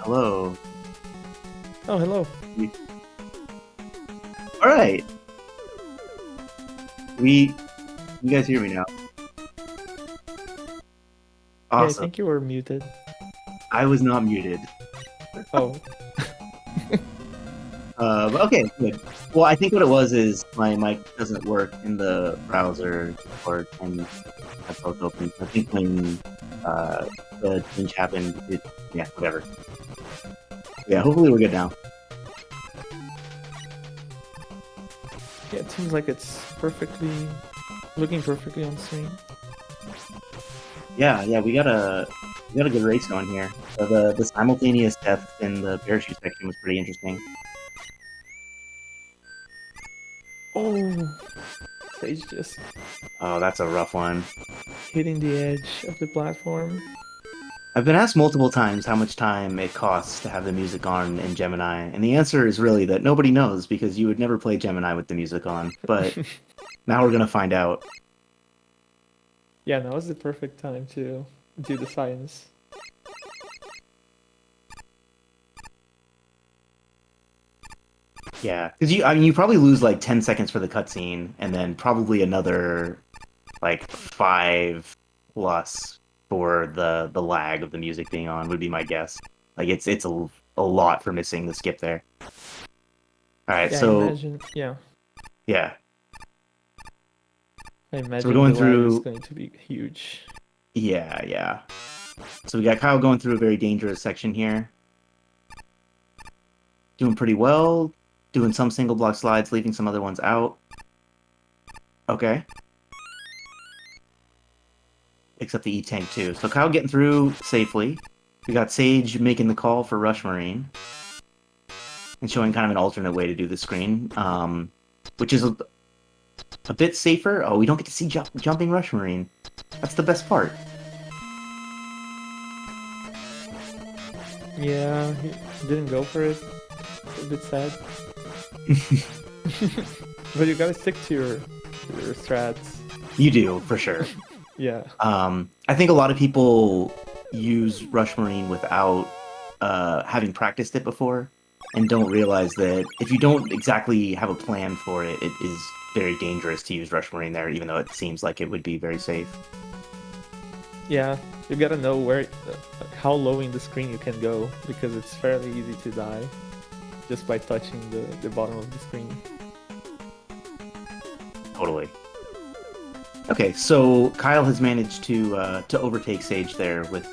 Hello. Oh, hello. All right. You guys hear me now? Yeah, I Awesome. think you were muted. I was not muted. Oh, But okay, good. Well, I think what it was is my mic doesn't work in the browser or and that's both open. I think when the change happened, yeah, whatever. Yeah, hopefully we're good now. yeah, it seems like it's looking perfectly on screen. Yeah, we got a good race going here. So the simultaneous death in the parachute section was pretty interesting. Oh, Sage just Oh, that's a rough one. hitting the edge of the platform. I've been asked multiple times how much time it costs to have the music on in Gemini, and the answer is really that nobody knows because you would never play Gemini with the music on. But now we're gonna find out. Yeah, now is the perfect time to do the science. Yeah, because you probably lose like 10 seconds for the cutscene, and then probably another like 5 plus for the lag of the music being on would be my guess. Like it's a lot for missing the skip there. All right, Yeah, so I imagine. Yeah, yeah, I imagine going the lag is through. going to be huge. Yeah. So we got Kyle going through a very dangerous section here. Doing pretty well. Doing some single block slides, leaving some other ones out. Okay. Except the E-Tank too. So Kyle getting through safely. We got Sage making the call for Rush Marine. And showing kind of an alternate way to do the screen. Which is a bit safer. Oh, we don't get to see jumping Rush Marine. That's the best part. Yeah, he didn't go for it. It's a bit sad. But you gotta stick to your strats. You do, for sure. Yeah. I think a lot of people use Rush Marine without having practiced it before and don't realize that if you don't exactly have a plan for it, it is very dangerous to use Rush Marine there, even though it seems like it would be very safe. Yeah, you gotta know how low in the screen you can go, because it's fairly easy to die. just by touching the bottom of the screen. Totally. Okay, so Kyle has managed to overtake Sage there with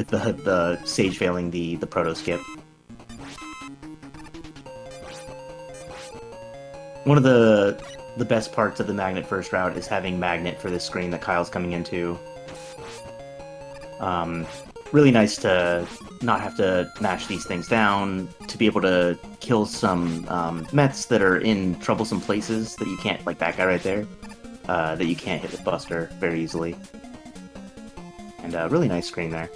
the Sage failing the proto skip. One of the best parts of the Magnet first route is having Magnet for this screen that Kyle's coming into. Really nice to not have to mash these things down, to be able to kill some Mets that are in troublesome places that you can't, like that guy right there, that you can't hit with Buster very easily. And really nice screen there.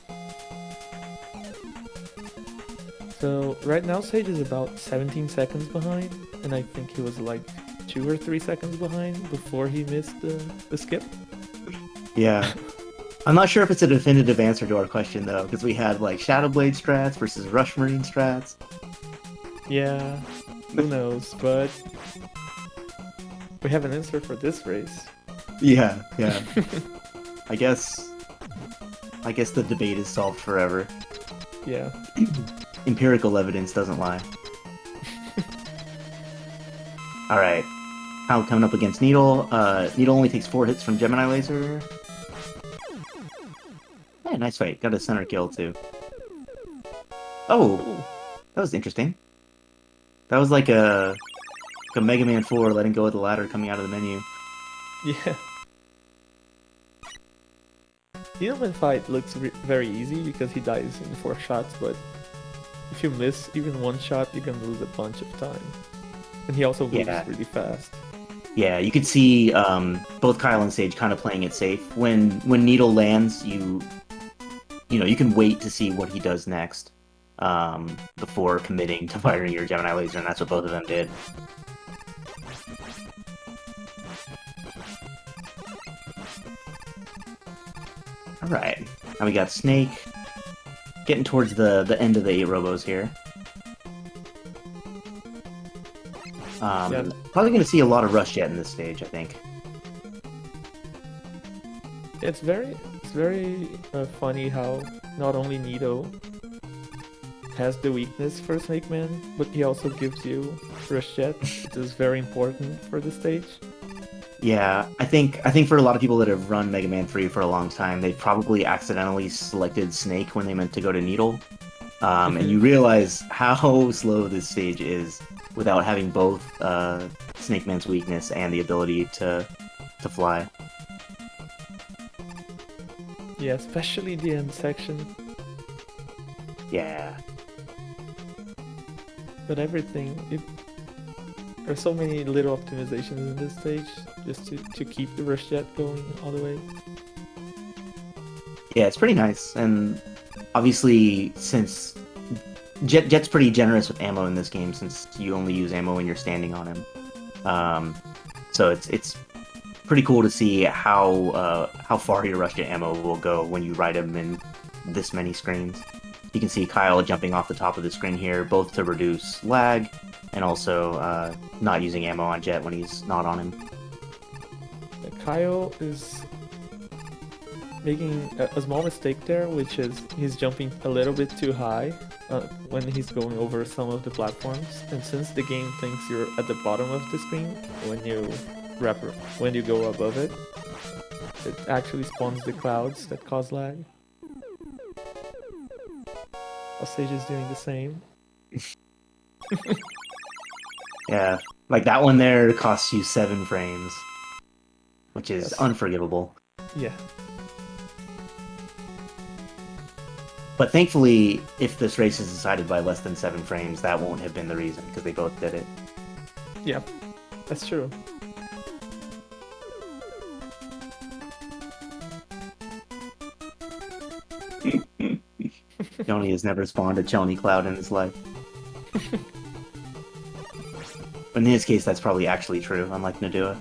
So right now Sage is about 17 seconds behind, and I think he was like 2 or 3 seconds behind before he missed the skip. Yeah. I'm not sure if it's a definitive answer to our question, though, because we had, like, Shadow Blade strats versus Rush Marine strats. Yeah, who knows, but we have an answer for this race. Yeah. I guess the debate is solved forever. Yeah. Empirical evidence doesn't lie. Alright. Kyle coming up against Needle. Needle only takes 4 hits from Gemini Laser. Yeah, nice fight. Got a center kill, too. Oh! That was interesting. That was like a Mega Man 4 letting go of the ladder coming out of the menu. Yeah. Needleman fight looks very easy because he dies in 4 shots, but if you miss even 1 shot, you can lose a bunch of time. And he also moves really fast. Yeah, you could see both Kyle and Sage kind of playing it safe. When Needle lands, you can wait to see what he does next before committing to firing your Gemini Laser, and that's what both of them did. Alright, now we got Snake getting towards the end of the 8 robos here. Probably going to see a lot of Rush Jet in this stage, I think. It's very funny how not only Nito has the weakness for Snake Man, but he also gives you Rush Jet, which is very important for the stage. Yeah, I think for a lot of people that have run Mega Man 3 for a long time, they've probably accidentally selected Snake when they meant to go to Needle. And you realize how slow this stage is without having both Snake Man's weakness and the ability to fly. Yeah, especially the end section. Yeah. But everything, there's so many little optimizations in this stage just to keep the Rush Jet going all the way. Yeah, it's pretty nice, and obviously since Jet's pretty generous with ammo in this game, since you only use ammo when you're standing on him. So it's pretty cool to see how far your Rush Jet ammo will go when you ride him in this many screens. You can see Kyle jumping off the top of the screen here, both to reduce lag and also not using ammo on Jet when he's not on him. Kyle is making a small mistake there, which is he's jumping a little bit too high when he's going over some of the platforms. And since the game thinks you're at the bottom of the screen, when you go above it, it actually spawns the clouds that cause lag. Sage is doing the same. Yeah, like that one there costs you 7 frames, which is unforgivable. Yeah. But thankfully, if this race is decided by less than 7 frames, that won't have been the reason, because they both did it. Yeah, that's true. Joni has never spawned a Chony Cloud in his life. But in his case, that's probably actually true, unlike Nadua.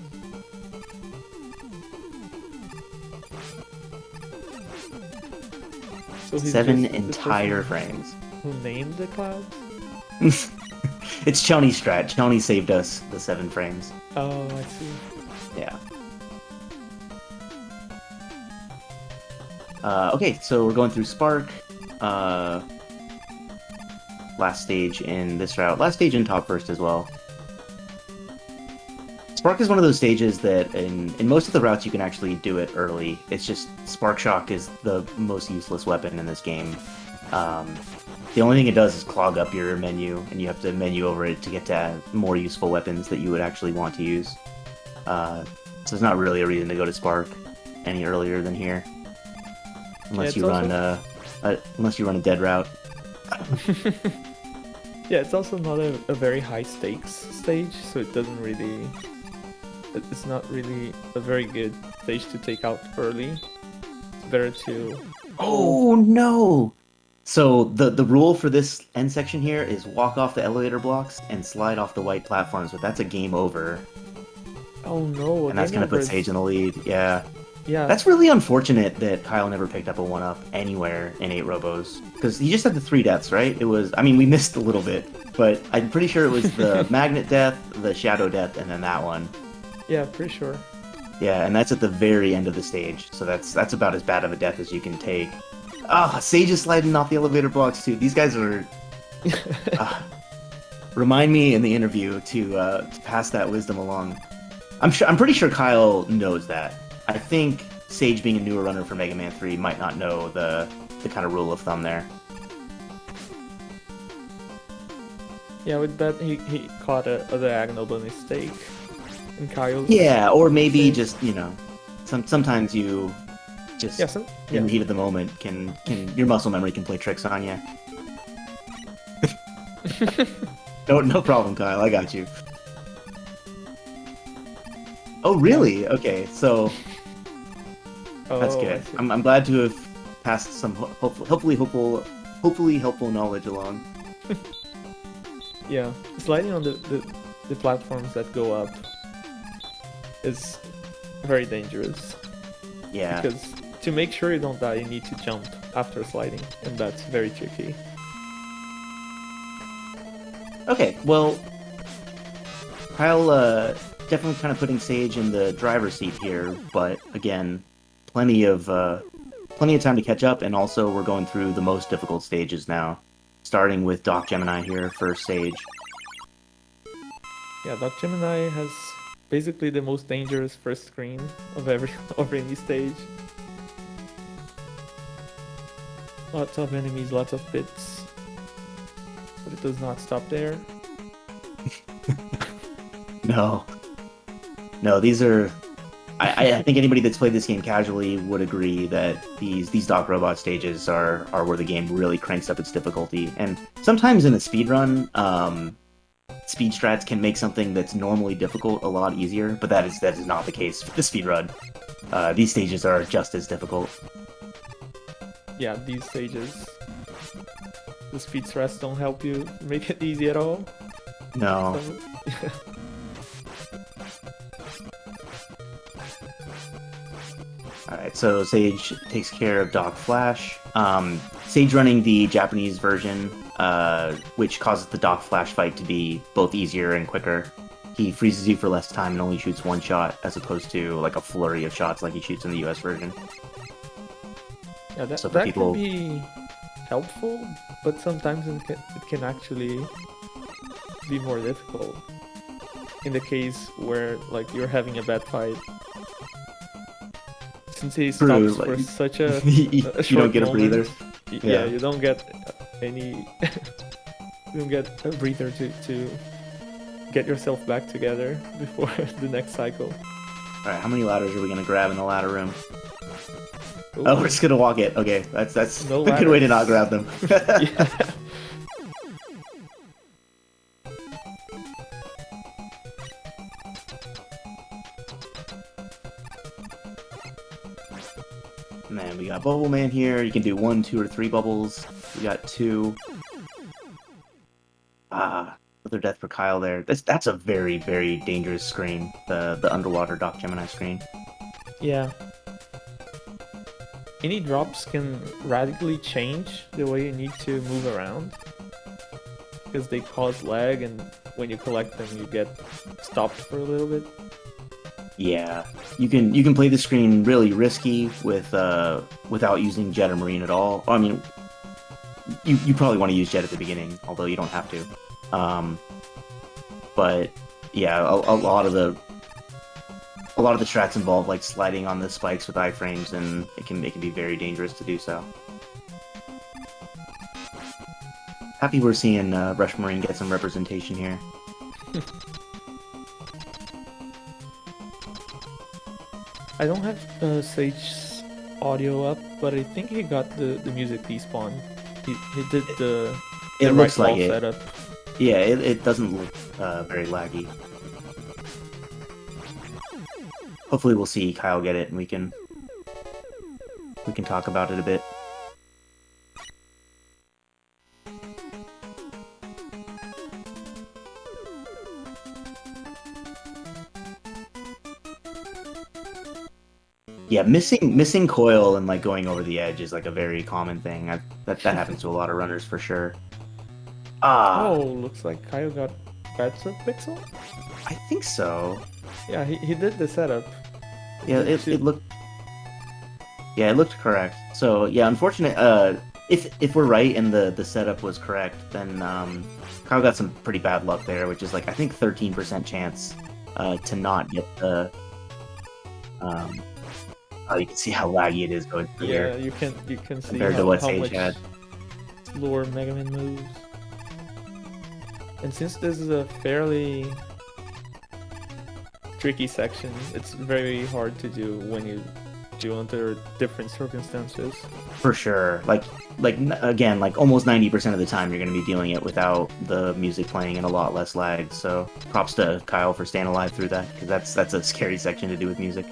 So 7 entire frames. Who named the clouds? It's Chony's strat. Chony saved us the 7 frames. Oh, I see. Yeah. Okay, so we're going through Spark. last stage in this route. Last stage in top first as well. Spark is one of those stages that in most of the routes you can actually do it early. It's just Spark Shock is the most useless weapon in this game. The only thing it does is clog up your menu, and you have to menu over it to get to more useful weapons that you would actually want to use. So there's not really a reason to go to Spark any earlier than here, unless you run unless you run a dead route. Yeah, it's also not a very high stakes stage, so it doesn't really. It's not really a very good stage to take out early. It's better to. Oh no! So the rule for this end section here is walk off the elevator blocks and slide off the white platforms, but that's a game over. Oh no! And that's gonna put Sage in the lead. Yeah. Yeah. That's really unfortunate that Kyle never picked up a 1-up anywhere in 8 Robos. Because he just had the 3 deaths, right? It was, I mean, we missed a little bit, but I'm pretty sure it was the Magnet death, the Shadow death, and then that one. Yeah, pretty sure. Yeah, and that's at the very end of the stage, so that's about as bad of a death as you can take. Ah, Sage is sliding off the elevator blocks too. These guys are... remind me in the interview to pass that wisdom along. I'm pretty sure Kyle knows that. I think Sage, being a newer runner for Mega Man 3, might not know the kind of rule of thumb there. Yeah, with that he caught a diagonal by mistake. And Kyle's... Yeah, or maybe just, you know, sometimes you just in the heat of the moment can your muscle memory can play tricks on you. No problem, Kyle. I got you. Oh, really? Okay, so that's good. I'm glad to have passed some hopefully helpful knowledge along. Yeah, sliding on the platforms that go up is very dangerous. Yeah. Because to make sure you don't die, you need to jump after sliding, and that's very tricky. Okay, well, Kyle definitely kind of putting Sage in the driver's seat here, but again, plenty of time to catch up, and also we're going through the most difficult stages now, starting with Doc Gemini here for Sage. Yeah, Doc Gemini has basically the most dangerous first screen of any stage. Lots of enemies, lots of pits, but it does not stop there. No, these are... I think anybody that's played this game casually would agree that these Doc Robot stages are where the game really cranks up its difficulty. And sometimes in a speedrun, speed strats can make something that's normally difficult a lot easier, but that is not the case for the speedrun. These stages are just as difficult. Yeah, these stages, the speed strats don't help you make it easy at all. No. So, Alright, so Sage takes care of Doc Flash. Sage running the Japanese version, which causes the Doc Flash fight to be both easier and quicker. He freezes you for less time and only shoots one shot, as opposed to like a flurry of shots like he shoots in the US version. yeah, that people... can be helpful, but sometimes it can actually be more difficult. In the case where like you're having a bad fight. Since he stops for such a short you don't get moment, a breather. Yeah, you don't get any. You don't get a breather to get yourself back together before the next cycle. All right, how many ladders are we gonna grab in the ladder room? Ooh. Oh, we're just gonna walk it. Okay, that's No a good way to not grab them. Yeah. Man, we got Bubble Man here. You can do 1, 2, or 3 bubbles. We got 2. Another death for Kyle there. That's a very, very dangerous screen. The underwater Doc Gemini screen. Yeah. Any drops can radically change the way you need to move around. Because they cause lag, and when you collect them, you get stopped for a little bit. Yeah, you can play the screen really risky with without using Jet or Marine at all. I mean, you probably want to use jet at the beginning, although you don't have to. But yeah, a lot of the strats involve like sliding on the spikes with iframes, and it can be very dangerous to do so. Happy we're seeing Rush Marine get some representation here. I don't have Sage's audio up, but I think he got the music despawn. He did the It looks right like wall it. setup. Yeah, it doesn't look very laggy. Hopefully we'll see Kyle get it and we can talk about it a bit. Yeah, missing coil and like going over the edge is like a very common thing. That happens to a lot of runners for sure. Oh, looks like Kyle got better pixel? I think so. Yeah, he did the setup. Yeah, it looked. Yeah, it looked correct. So yeah, unfortunate. If we're right and the setup was correct, then Kyle got some pretty bad luck there, which is like I think 13% chance to not get the. Oh, you can see how laggy it is going through Yeah, here you can see compared to how what much Sage had. slower Mega Man moves. And since this is a fairly tricky section, it's very hard to do when you do under different circumstances. For sure. Again, like almost 90% of the time you're going to be dealing it without the music playing and a lot less lag. So props to Kyle for staying alive through that, because that's a scary section to do with music.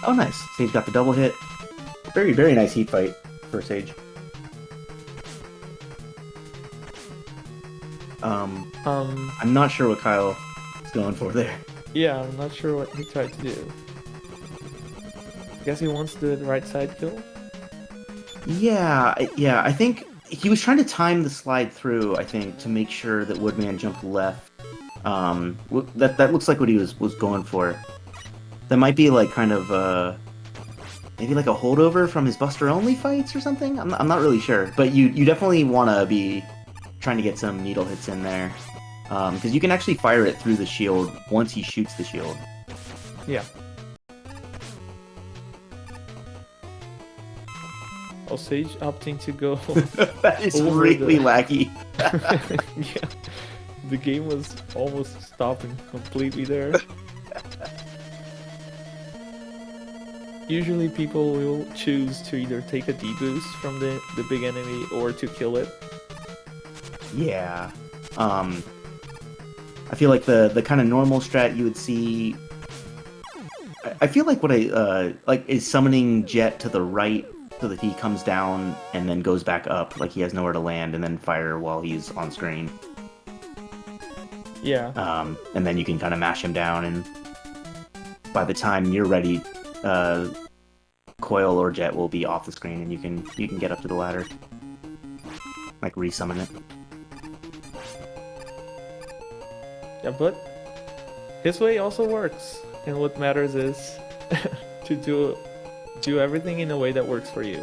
Oh, nice. Sage got the double hit. Very, very nice heat fight for Sage. I'm not sure what Kyle is going for there. Yeah, I'm not sure what he tried to do. Guess he wants the right side kill? Yeah, I think he was trying to time the slide through, I think, to make sure that Woodman jumped left. That looks like what he was going for. That might be like kind of maybe like a holdover from his Buster Only fights or something. I'm not really sure, but you definitely want to be trying to get some needle hits in there, because you can actually fire it through the shield once he shoots the shield. Yeah. Oh, Sage opting to go. That is really laggy. Yeah, the game was almost stopping completely there. Usually people will choose to either take a deboost from the big enemy or to kill it. Yeah. I feel like the kind of normal strat you would see. I feel like what I like is summoning Jet to the right so that he comes down and then goes back up, like he has nowhere to land, and then fire while he's on screen. Yeah. And then you can kind of mash him down, and by the time you're ready, Coil or Jet will be off the screen, and you can get up to the ladder, like resummon it. Yeah, but his way also works, and what matters is to do everything in a way that works for you.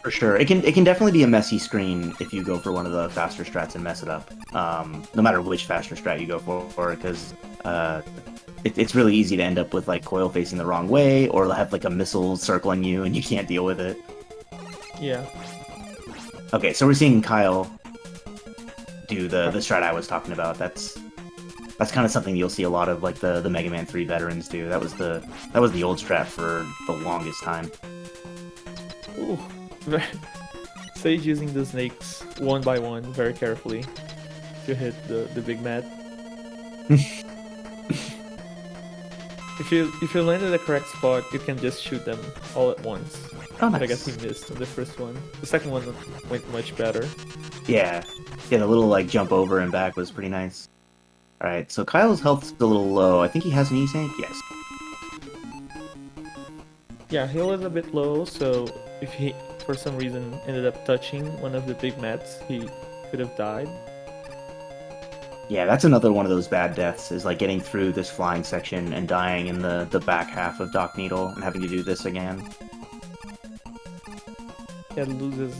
For sure, it can definitely be a messy screen if you go for one of the faster strats and mess it up. No matter which faster strat you go for, because it's really easy to end up with like Coil facing the wrong way, or have like a missile circling you and you can't deal with it. Yeah. Okay, so we're seeing Kyle do the strat I was talking about. That's kind of something you'll see a lot of like the Mega Man 3 veterans do. That was the old strat for the longest time. Ooh. Sage using the snakes one by one very carefully to hit the big mat. If you land in the correct spot, you can just shoot them all at once. Oh, nice. But I guess he missed on the first one. The second one went much better. Yeah, the little like jump over and back was pretty nice. All right, so Kyle's health's a little low. I think he has an E-Tank. Yes. Yeah, he was a bit low, so if he for some reason ended up touching one of the big mats, he could have died. Yeah, that's another one of those bad deaths, is like getting through this flying section and dying in the back half of Doc Needle and having to do this again. it loses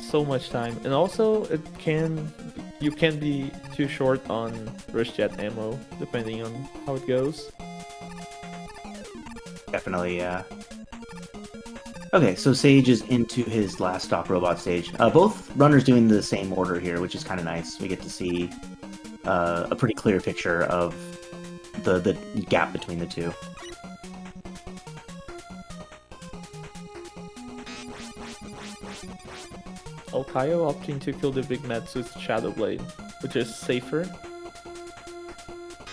so much time, and also you can be too short on rush jet ammo depending on how it goes. Definitely, yeah. Okay, so Sage is into his last stock robot stage. Both runners doing the same order here, which is kind of nice. We get to see a pretty clear picture of the gap between the two. Alkayo opting to kill the big Mets with Shadow Blade, which is safer,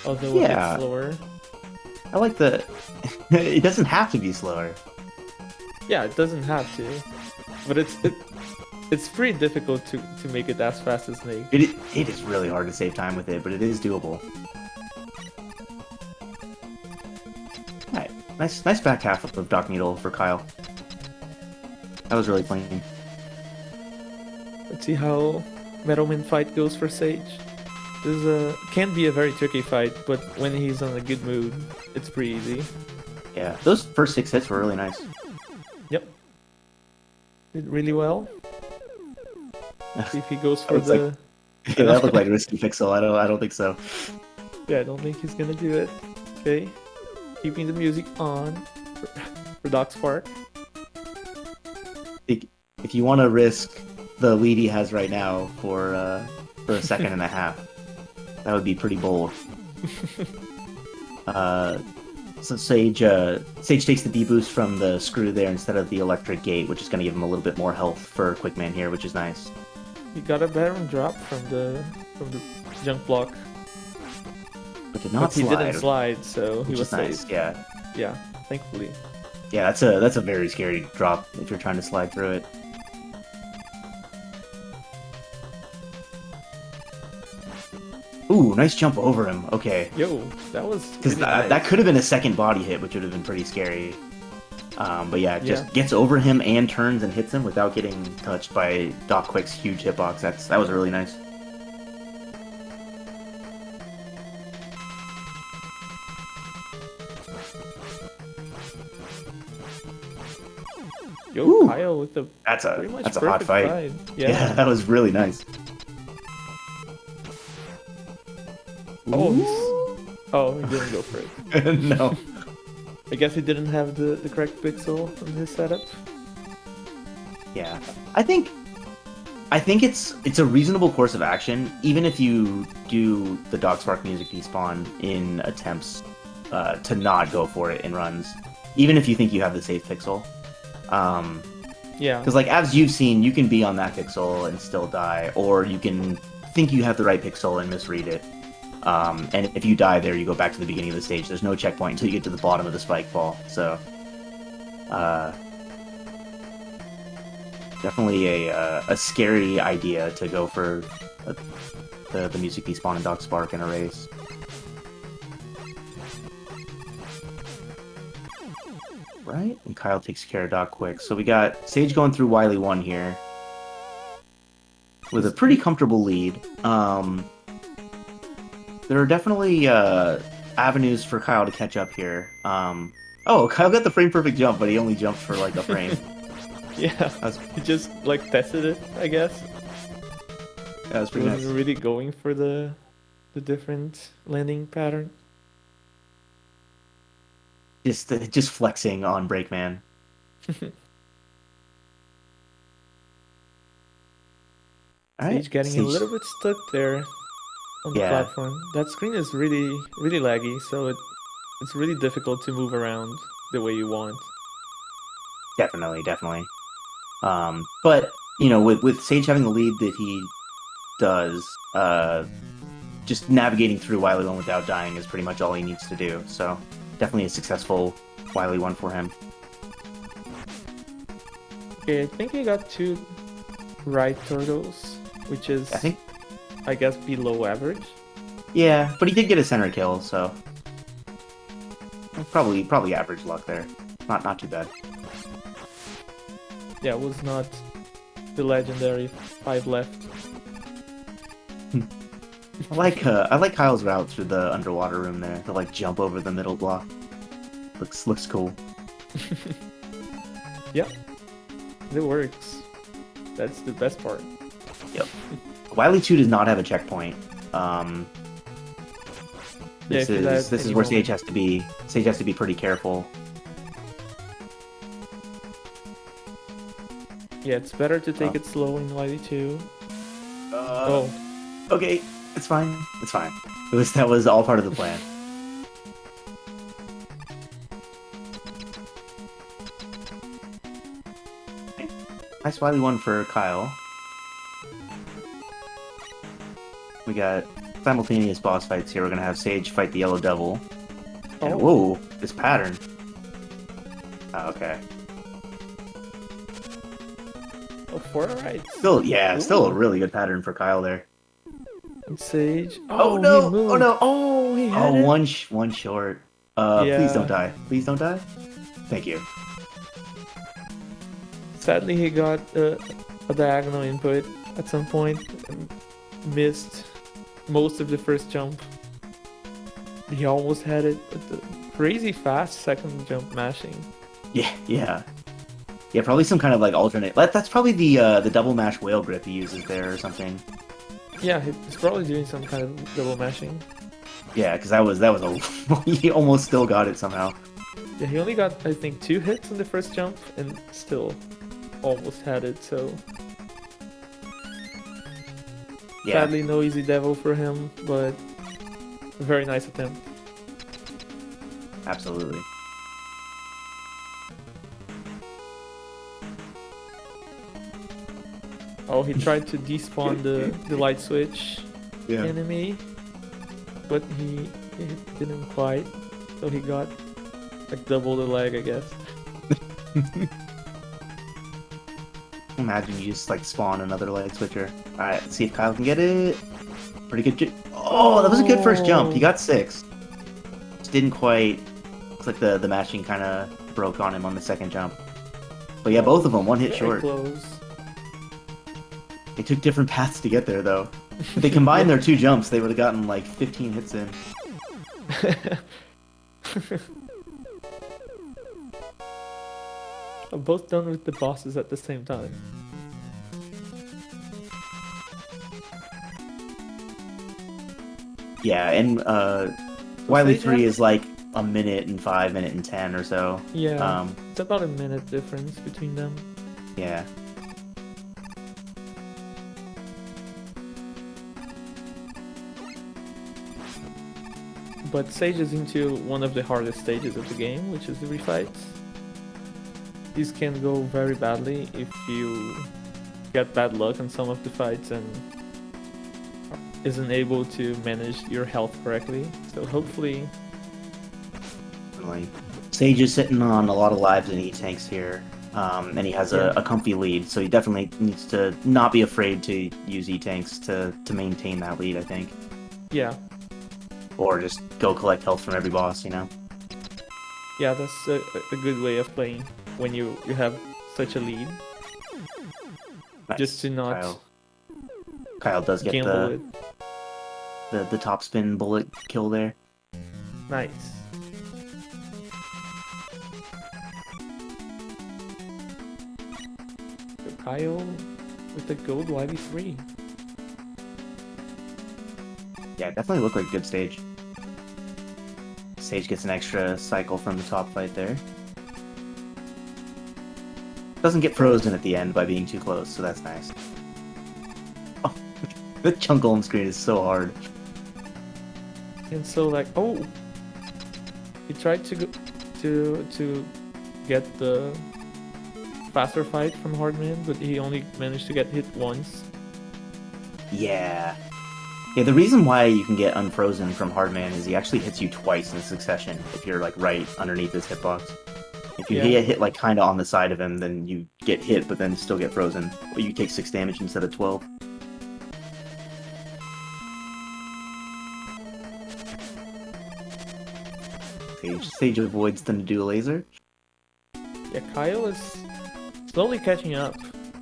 although a bit slower. I like the... It doesn't have to be slower. Yeah, it doesn't have to, but it's pretty difficult to make it as fast as Snake. It is really hard to save time with it, but it is doable. Alright, nice back half of Doc Needle for Kyle. That was really clean. Let's see how Metalman fight goes for Sage. This can be a very tricky fight, but when he's on a good mood, it's pretty easy. Yeah, those first 6 hits were really nice. Yep. Did really well. See if he goes for the... Yeah, that looked like a risky pixel. I don't think so. Yeah, I don't think he's gonna do it. Okay. Keeping the music on for Doc Spark. If you want to risk the lead he has right now for a second and a half, that would be pretty bold. So Sage takes the D-boost from the screw there instead of the electric gate, which is going to give him a little bit more health for Quickman here, which is nice. He got a Baron drop from the junk block. But did not he didn't slide, so he was nice. safe. Yeah. Yeah, thankfully. Yeah, that's a very scary drop if you're trying to slide through it. Ooh, nice jump over him. Okay. Yo, that was because really nice. That could have been a second body hit, which would have been pretty scary. But yeah, just gets over him and turns and hits him without getting touched by Doc Quick's huge hitbox. That was really nice. Yo, Ooh, Kyle with the that's a hot fight. Yeah, that was really nice. Oh, he didn't go for it. No. I guess he didn't have the correct pixel in his setup. Yeah, I think it's a reasonable course of action, even if you do the Doc Spark music despawn in attempts to not go for it in runs, even if you think you have the safe pixel. Yeah. Because like as you've seen, you can be on that pixel and still die, or you can think you have the right pixel and misread it. And if you die there, you go back to the beginning of the stage. There's no checkpoint until you get to the bottom of the spike fall. So, definitely a scary idea to go for the music despawn and Doc Spark in a race. Right? And Kyle takes care of Doc Quick. So we got Sage going through Wily 1 here with a pretty comfortable lead. There are definitely avenues for Kyle to catch up here. Oh, Kyle got the frame perfect jump, but he only jumped for like a frame. Yeah, he just like tested it, I guess. That was pretty nice. He wasn't really going for the different landing pattern. Just flexing on Breakman. Sage getting a little bit stuck there on the platform. That screen is really laggy, so it's really difficult to move around the way you want. Definitely. But you know, with Sage having the lead that he does, just navigating through Wily 1 without dying is pretty much all he needs to do. So definitely a successful Wily 1 for him. Okay, I think he got 2 right turtles, which is I guess below average. Yeah, but he did get a center kill, so probably average luck there. Not too bad. Yeah, it was not the legendary 5 left. I like Kyle's route through the underwater room there to like jump over the middle block. Looks cool. Yep, it works. That's the best part. Yep. Wily 2 does not have a checkpoint. This if you die is at this is any where moment. Sage has to be pretty careful. Yeah, it's better to take it slow in Wily 2. Oh, Okay, it's fine. It's fine. That was all part of the plan. Okay. Nice Wily 1 for Kyle. We got simultaneous boss fights here. We're gonna have Sage fight the Yellow Devil. And Oh. whoa, this pattern. Oh, okay. oh, 4 rights. Still a Ooh. really good pattern for Kyle there. And Sage. Oh, He no! moved. Oh no! Oh, he had Oh, it. one short. Yeah. Please don't die. Please don't die. Thank you. Sadly, he got a diagonal input at some point and missed most of the first jump. He almost had it, but the crazy fast second jump mashing. Yeah. Probably some kind of like alternate. That's probably the double mash whale grip he uses there or something. Yeah, he's probably doing some kind of double mashing. Yeah, because that was a he almost still got it somehow. Yeah, he only got, I think, 2 hits on the first jump and still almost had it, so... Yeah, Sadly, no easy devil for him, but a very nice attempt. absolutely. Oh, he tried to despawn the light switch enemy, but he didn't quite, so he got like double the leg, I guess. Imagine you just like spawn another light switcher. Alright, let's see if Kyle can get it. Pretty good. Oh, that was a good first jump. He got 6. Just didn't quite. Looks like the mashing kind of broke on him on the second jump. But yeah, both of them one hit Very short. close. They took different paths to get there though. If they combined their 2 jumps, they would have gotten like 15 hits in. Both done with the bosses at the same time. Yeah, and Wily Sage 3 has- is like a minute and 5, minute and 10 or so. Yeah, it's about a minute difference between them. Yeah. But Sage is into one of the hardest stages of the game, which is the refights. These can go very badly if you get bad luck on some of the fights and isn't able to manage your health correctly. So hopefully... Like, Sage is sitting on a lot of lives in E-Tanks here, and he has a comfy lead, so he definitely needs to not be afraid to use E-Tanks to maintain that lead, I think. Yeah. Or just go collect health from every boss, you know? Yeah, that's a good way of playing when you have such a lead. Nice. Just to not Kyle does get gamble it. the top spin bullet kill there. Nice. So Kyle with the gold YB3. Yeah, definitely looked like a good stage. Sage gets an extra cycle from the top fight there. Doesn't get frozen at the end by being too close, so that's nice. Oh, the chunk on screen is so hard. And so like, oh, he tried to go to get the faster fight from Hardman, but he only managed to get hit once. Yeah. Yeah, the reason why you can get unfrozen from Hardman is he actually hits you twice in succession if you're like right underneath his hitbox. If you get hit like kinda on the side of him, then you get hit but then still get frozen. But you take 6 damage instead of 12. Sage avoids the Nadua laser. Yeah, Kyle is slowly catching up.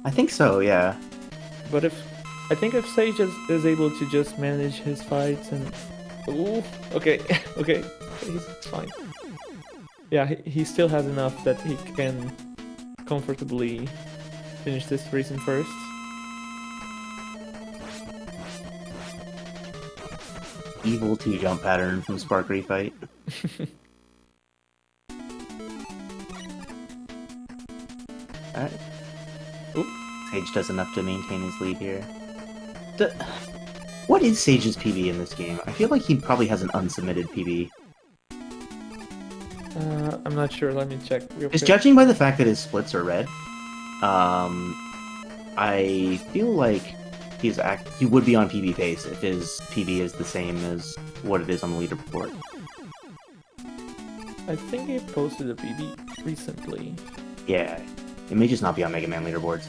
I think so, yeah. But I think if Sage is able to just manage his fights and... Ooh, okay, okay, he's fine. Yeah, he still has enough that he can comfortably finish this race in first. evil 2-jump pattern from Spark Refight. Alright. Oop. Sage does enough to maintain his lead here. What is Sage's PB in this game? I feel like he probably has an unsubmitted PB. I'm not sure. Let me check real Just quick. judging by the fact that his splits are red, I feel like he would be on PB pace if his PB is the same as what it is on the leaderboard. I think he posted a PB recently. Yeah, it may just not be on Mega Man leaderboards.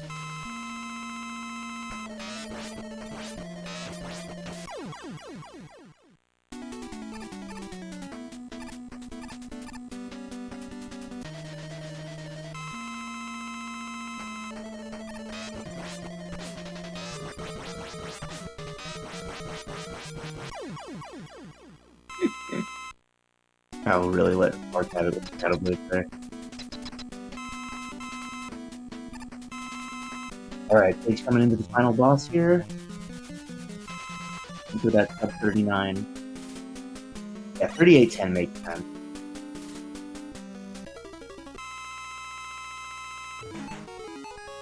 I'll really let Mark have it with the Shadow Blade there. Alright, Sage coming into the final boss here. Into that sub 39. Yeah, 38-10 makes sense.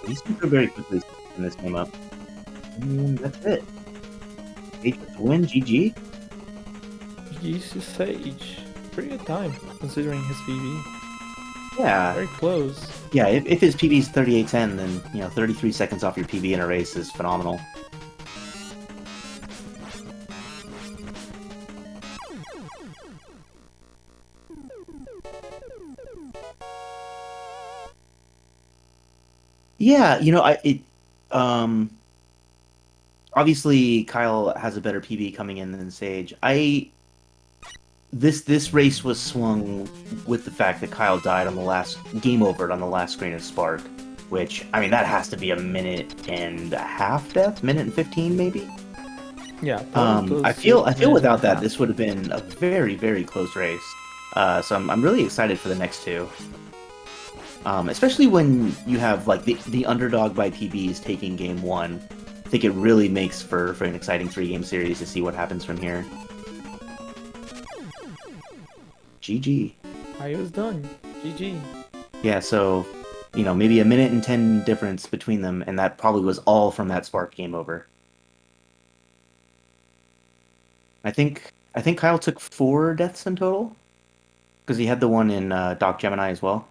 These two go very quickly in this game up. And that's it. Sage with the win, GG. GG's to Sage. Pretty good time, considering his PB. Yeah. Very close. Yeah, if his PB is 38-10, then, 33 seconds off your PB in a race is phenomenal. Yeah, obviously Kyle has a better PB coming in than Sage. This race was swung with the fact that Kyle died on the last game over on the last screen of Spark, which that has to be a minute and a half death, minute and 15 maybe. Yeah. I feel without that this would have been a very, very close race. So I'm really excited for the next two. Especially when you have like the underdog by PBs taking game one. I think it really makes for an exciting 3-game series to see what happens from here. GG. I was done. GG. Yeah, so, maybe a minute and 10 difference between them, and that probably was all from that Spark game over. I think Kyle took 4 deaths in total, because he had the one in Doc Gemini as well.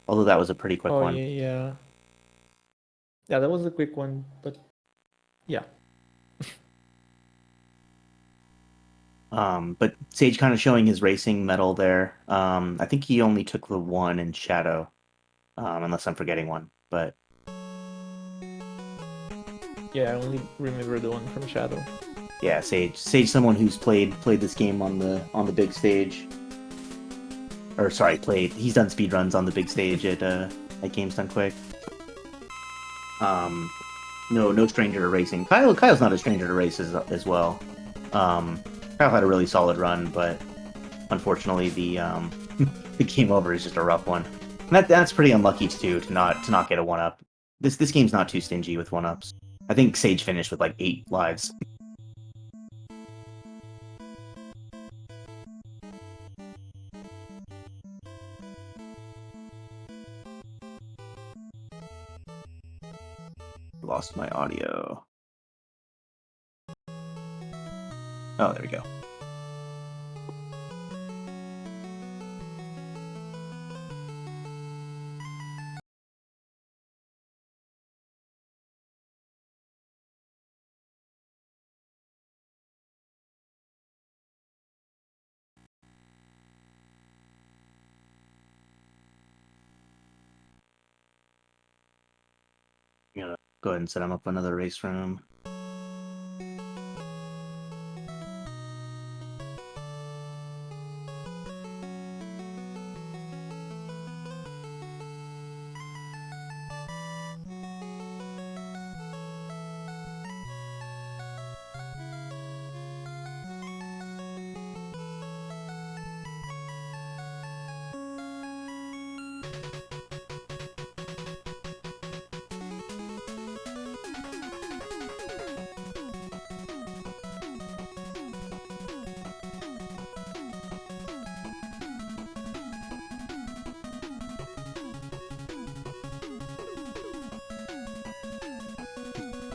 Although that was a pretty quick one. Yeah, that was a quick one, but yeah. But Sage kind of showing his racing mettle there. I think he only took the one in Shadow, unless I'm forgetting one. But yeah, I only remember the one from Shadow. Yeah, Sage, someone who's played this game on the big stage. Or sorry, he's done speedruns on the big stage at Games Done Quick. No stranger to racing. Kyle's not a stranger to races as well. Kyle had a really solid run, but unfortunately the the game over is just a rough one. And that's pretty unlucky too to not get a 1-up. This game's not too stingy with 1-ups. I think Sage finished with like 8 lives. Lost my audio. Oh, there we go. I'm gonna go ahead and set him up another race room.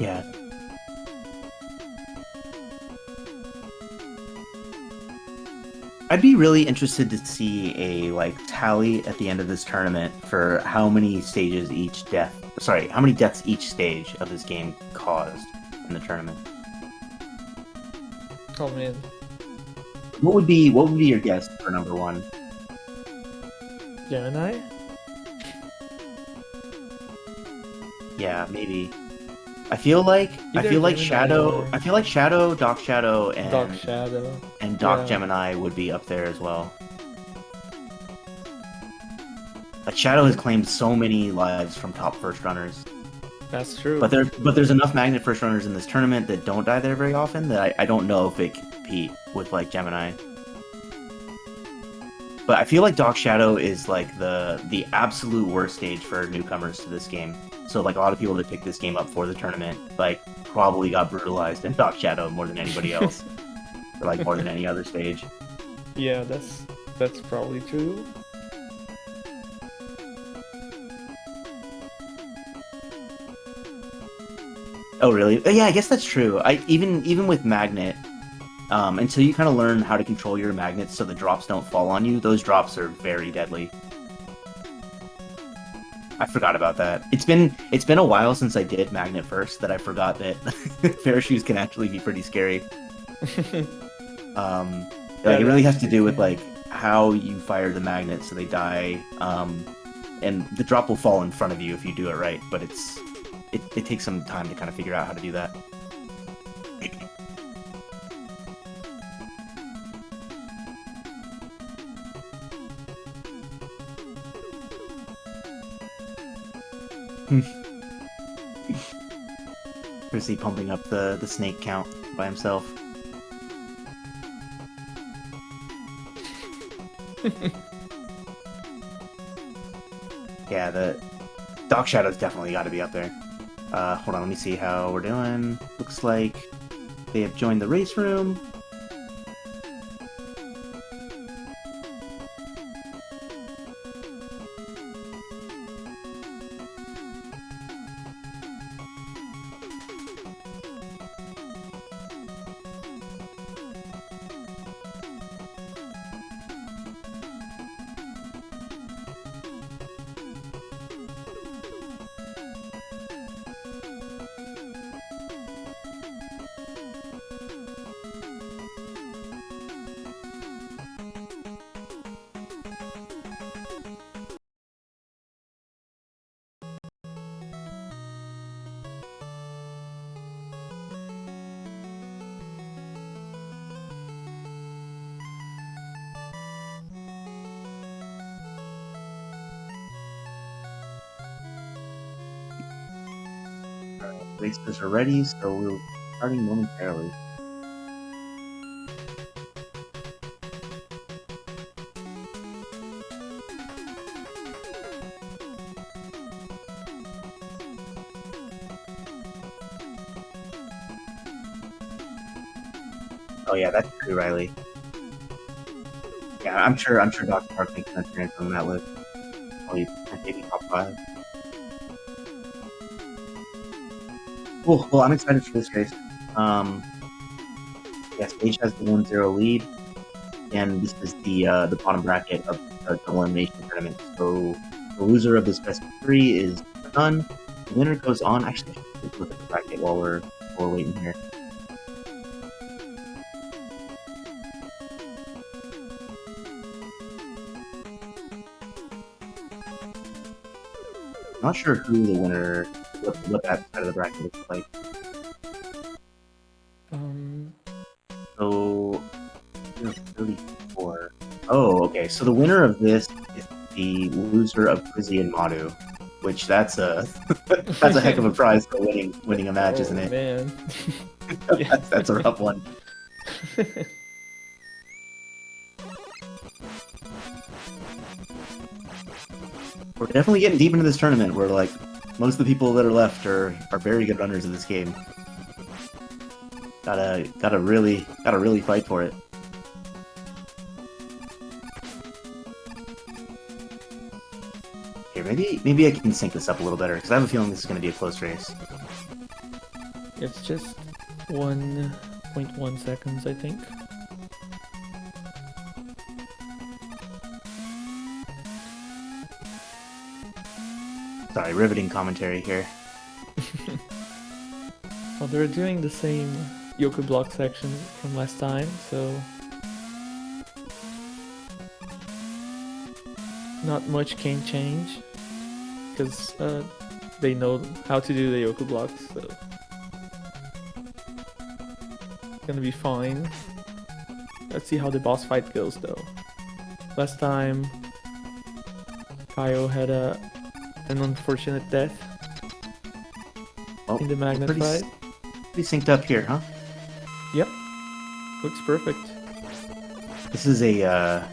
Yeah. I'd be really interested to see a like tally at the end of this tournament for how many stages each death. Sorry, how many deaths each stage of this game caused in the tournament. Oh man. What would be your guess for number one? Gemini? Yeah, maybe. I feel like Gemini Shadow. or I feel like Shadow, Doc Shadow, Dark Shadow. and Doc Yeah. Gemini would be up there as well. Like Shadow has claimed so many lives from top first runners, That's true. but there's enough magnet first runners in this tournament that don't die there very often that I don't know if it can compete with like Gemini. But I feel like Doc Shadow is like the absolute worst stage for newcomers to this game. So like a lot of people that picked this game up for the tournament like probably got brutalized in Doc Shadow more than anybody else, or like more than any other stage. Yeah, that's probably true. Oh really? Yeah, I guess that's true. I even with Magnet, until you kind of learn how to control your magnets so the drops don't fall on you, those drops are very deadly. I forgot about that. It's been a while since I did Magnet first that I forgot that parachutes can actually be pretty scary. Like it really has to do with like how you fire the magnet so they die, and the drop will fall in front of you if you do it right. But it takes some time to kind of figure out how to do that. Percy pumping up the snake count by himself. Yeah, the Doc Shadow's definitely got to be up there. Hold on, let me see how we're doing. Looks like they have joined the race room. Racers are ready, so we'll be starting momentarily. Oh yeah, that's true, Riley. Yeah, I'm sure Dr. Park makes an appearance on that list. Probably maybe top 5. Cool. Well, I'm excited for this race. Yeah, Stage has the 1-0 lead, and this is the bottom bracket of the double elimination tournament. So the loser of this best of 3 is done. The winner goes on. Actually, let's look at the bracket while we're waiting here. Not sure who the winner, what that side of the bracket looks like. So, 34. Oh, okay. So the winner of this is the loser of Grizzly and Madu, which that's a that's a heck of a prize for winning a match, isn't it? Man. That's a rough one. We're definitely getting deep into this tournament where like most of the people that are left are very good runners of this game. Gotta really fight for it. Here, maybe I can sync this up a little better because I have a feeling this is going to be a close race. It's just 1.1 seconds, I think. Sorry, riveting commentary here. Well, they're doing the same Yoku block section from last time, so not much can change because they know how to do the Yoku blocks, so it's gonna be fine. Let's see how the boss fight goes though. Last time Kyo had an unfortunate death in the magnet pretty fight. Pretty synced up here, huh? Yep, looks perfect. This is a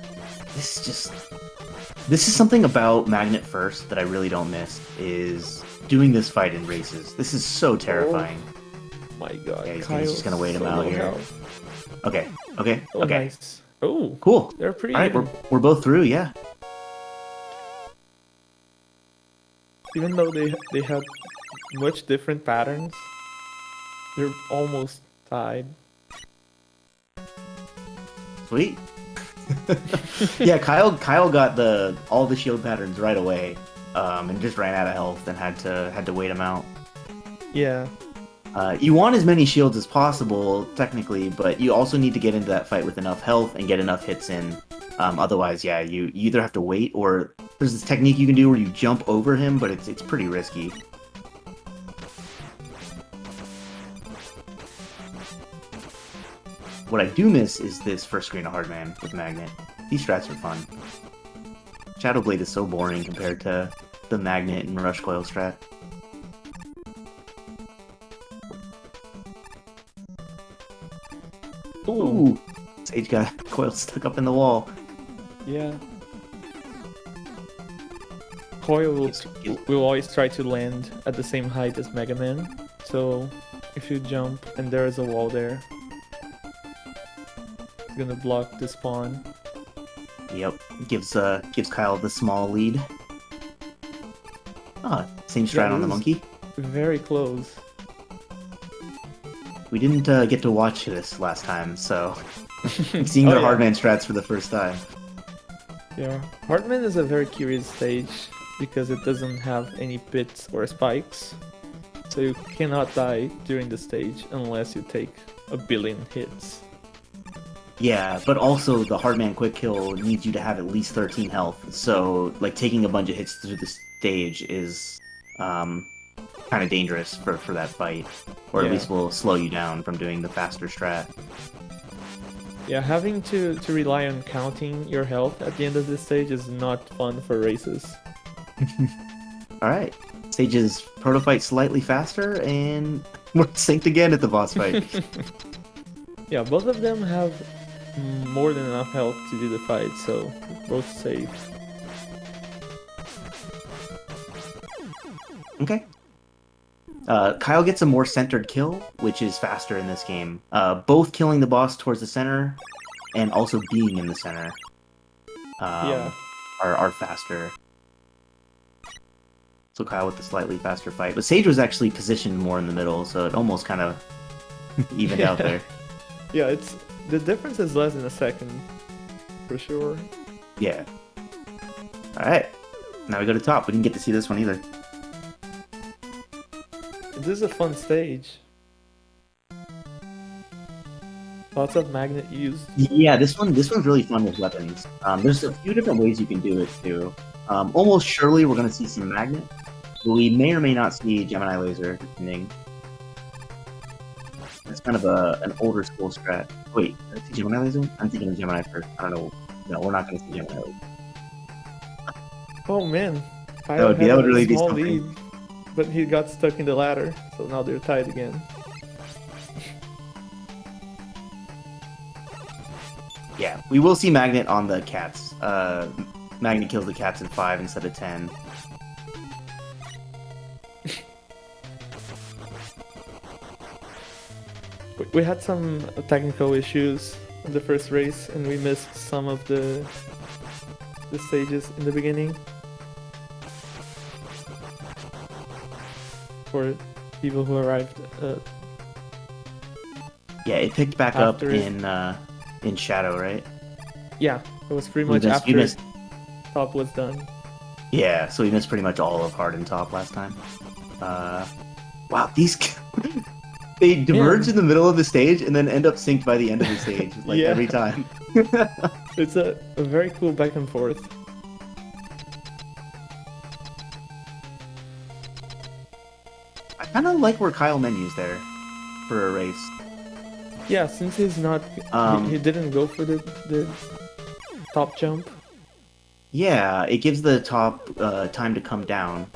this is something about Magnet First that I really don't miss, is doing this fight in races. This is so terrifying. Oh my god. Yeah, he's Kyle's just gonna wait him so out low here. health. Okay, okay, Oh, okay. nice. Oh, Cool. they're pretty All right, even. we're both through, yeah. Even though they have much different patterns, they're almost tied. Sweet. Yeah, Kyle got all the shield patterns right away, and just ran out of health and had to wait him out. Yeah. You want as many shields as possible, technically, but you also need to get into that fight with enough health and get enough hits in. Otherwise, yeah, you either have to wait, or there's this technique you can do where you jump over him, but it's pretty risky. What I do miss is this first screen of Hardman with Magnet. These strats are fun. Shadowblade is so boring compared to the Magnet and Rush Coil strat. Ooh! Sage got Coil stuck up in the wall. Yeah. Coil will always try to land at the same height as Mega Man. So if you jump and there is a wall there, it's gonna block the spawn. Yep, gives Kyle the small lead. Ah, same strat on the monkey. Very close. We didn't get to watch this last time, so seeing their Hardman strats for the first time. Yeah, Hardman is a very curious stage because it doesn't have any pits or spikes, so you cannot die during the stage unless you take a billion hits. Yeah, but also the Hardman quick kill needs you to have at least 13 health, so like taking a bunch of hits through the stage is kind of dangerous for that fight, or at least will slow you down from doing the faster strat. Yeah, having to rely on counting your health at the end of this stage is not fun for races. Alright, stages proto fight slightly faster, and we're synced again at the boss fight. Yeah, both of them have more than enough health to do the fight, so both safe. Okay. Kyle gets a more centered kill, which is faster in this game. Both killing the boss towards the center, and also being in the center are faster. So Kyle with the slightly faster fight. But Sage was actually positioned more in the middle, so it almost kind of evened out there. Yeah, the difference is less than a second, for sure. Yeah. Alright. Now we go to top. We didn't get to see this one either. This is a fun stage. Lots of magnet used. Yeah, this one's really fun with weapons. There's a few different ways you can do it too. Almost surely we're gonna see some magnet, but we may or may not see Gemini laser, depending. That's kind of an older school strat. Wait, did I see Gemini laser? I'm thinking of Gemini first. I don't know. No, we're not gonna see Gemini laser. Oh man, That would really be something. lead, but he got stuck in the ladder, so now they're tied again. Yeah, we will see Magnet on the cats. Magnet kills the cats in 5 instead of 10. We had some technical issues in the first race, and we missed some of the stages in the beginning. For people who arrived Yeah, it picked back After up it- in Shadow, right? Yeah, it was pretty We much missed, we after missed. top was done. Yeah, so we missed pretty much all of hard and top last time. Wow, these they diverge Man. in the middle of the stage and then end up synced by the end of the stage, like Yeah. every time. It's a very cool back and forth. I kind of like where Kyle menus there for a race. Yeah, since he's not, he didn't go for the top jump. Yeah, it gives the top time to come down.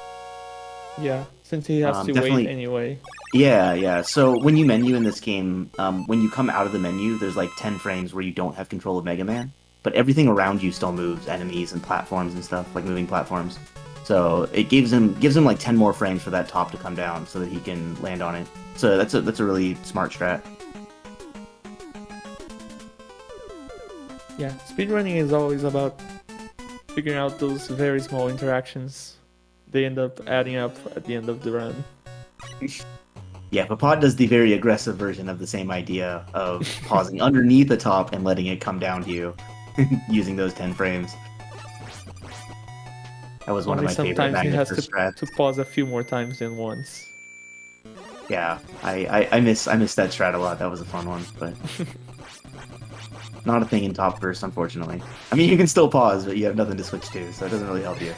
Yeah, since he has to Definitely. wait anyway. Yeah, yeah. So when you menu in this game, when you come out of the menu, there's like 10 frames where you don't have control of Mega Man, but everything around you still moves, enemies and platforms and stuff, like moving platforms. So it gives him like 10 more frames for that top to come down so that he can land on it. So that's a really smart strat. Yeah, speedrunning is always about figuring out those very small interactions. They end up adding up at the end of the run. Yeah, Papat does the very aggressive version of the same idea of pausing underneath the top and letting it come down to you using those 10 frames. That was one Only of my favorite sometimes he Magnet has first strats. to pause a few more times than once. Yeah, I miss that strat a lot. That was a fun one, but not a thing in top first, unfortunately. I mean, you can still pause, but you have nothing to switch to, so it doesn't really help you.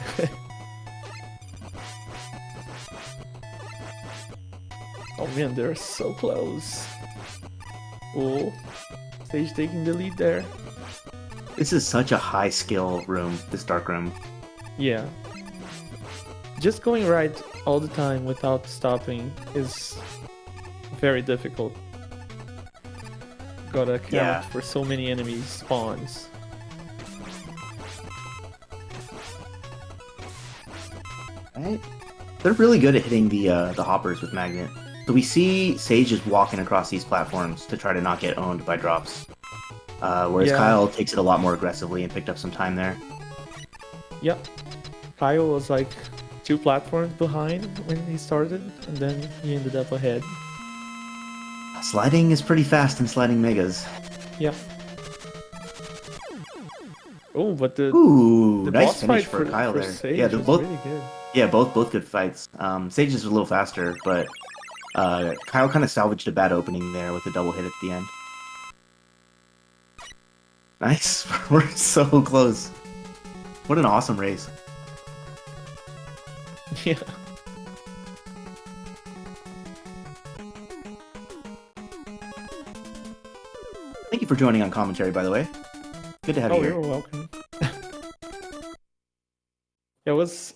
Oh man, they're so close. Oh, Sage taking the lead there. This is such a high skill room, this dark room. Yeah. Just going right all the time without stopping is very difficult. Gotta account Yeah. for so many enemy spawns. Right? They're really good at hitting the hoppers with Magnet. So we see Sage just walking across these platforms to try to not get owned by drops. Whereas Yeah. Kyle takes it a lot more aggressively and picked up some time there. Yep. Kyle was like 2 platforms behind when he started, and then he ended up ahead. Sliding is pretty fast in sliding megas. Yep. Oh, but the Ooh, nice boss finish fight for Kyle there. Sage Yeah, they're was both really good. yeah, both good fights. Sage is a little faster, but Kyle kind of salvaged a bad opening there with a double hit at the end. Nice. We're so close. What an awesome race. Yeah. Thank you for joining on commentary, by the way. Good to have Oh, you you're here. welcome. It was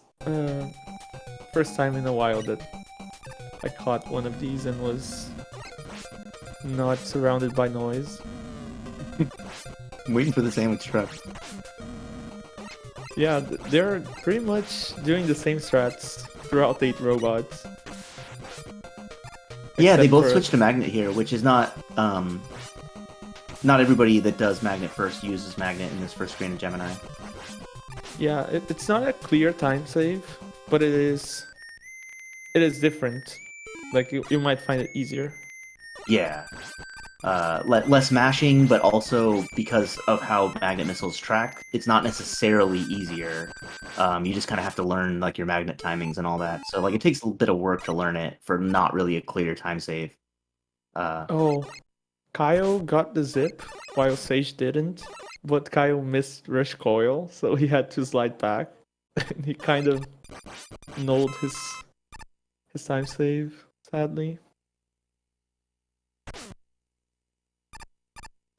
first time in a while that I caught one of these and was not surrounded by noise. I'm waiting for the sandwich truck. Yeah, they're pretty much doing the same strats throughout 8 robots. Yeah, they Except both for- switched to Magnet here, which is not everybody that does Magnet first uses Magnet in this first screen of Gemini. Yeah, it's not a clear time save, but it is different. Like you might find it easier. Yeah. Less mashing, but also because of how magnet missiles track, it's not necessarily easier. You just kind of have to learn like your magnet timings and all that. So like it takes a bit of work to learn it for not really a clear time save. Oh, Kyle got the zip while Sage didn't, but Kyle missed rush coil, so he had to slide back. And he kind of nulled his time save, sadly.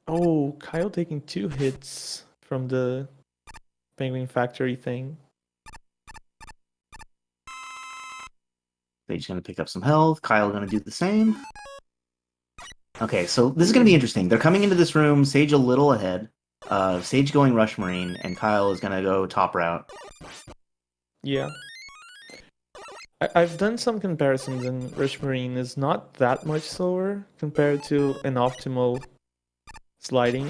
Oh, Kyle taking 2 hits from the Penguin Factory thing. Sage's gonna pick up some health. Kyle gonna do the same. Okay, so this is gonna be interesting. They're coming into this room. Sage a little ahead. Sage going Rush Marine, and Kyle is gonna go top route. Yeah. I've done some comparisons, and Rush Marine is not that much slower compared to an optimal sliding.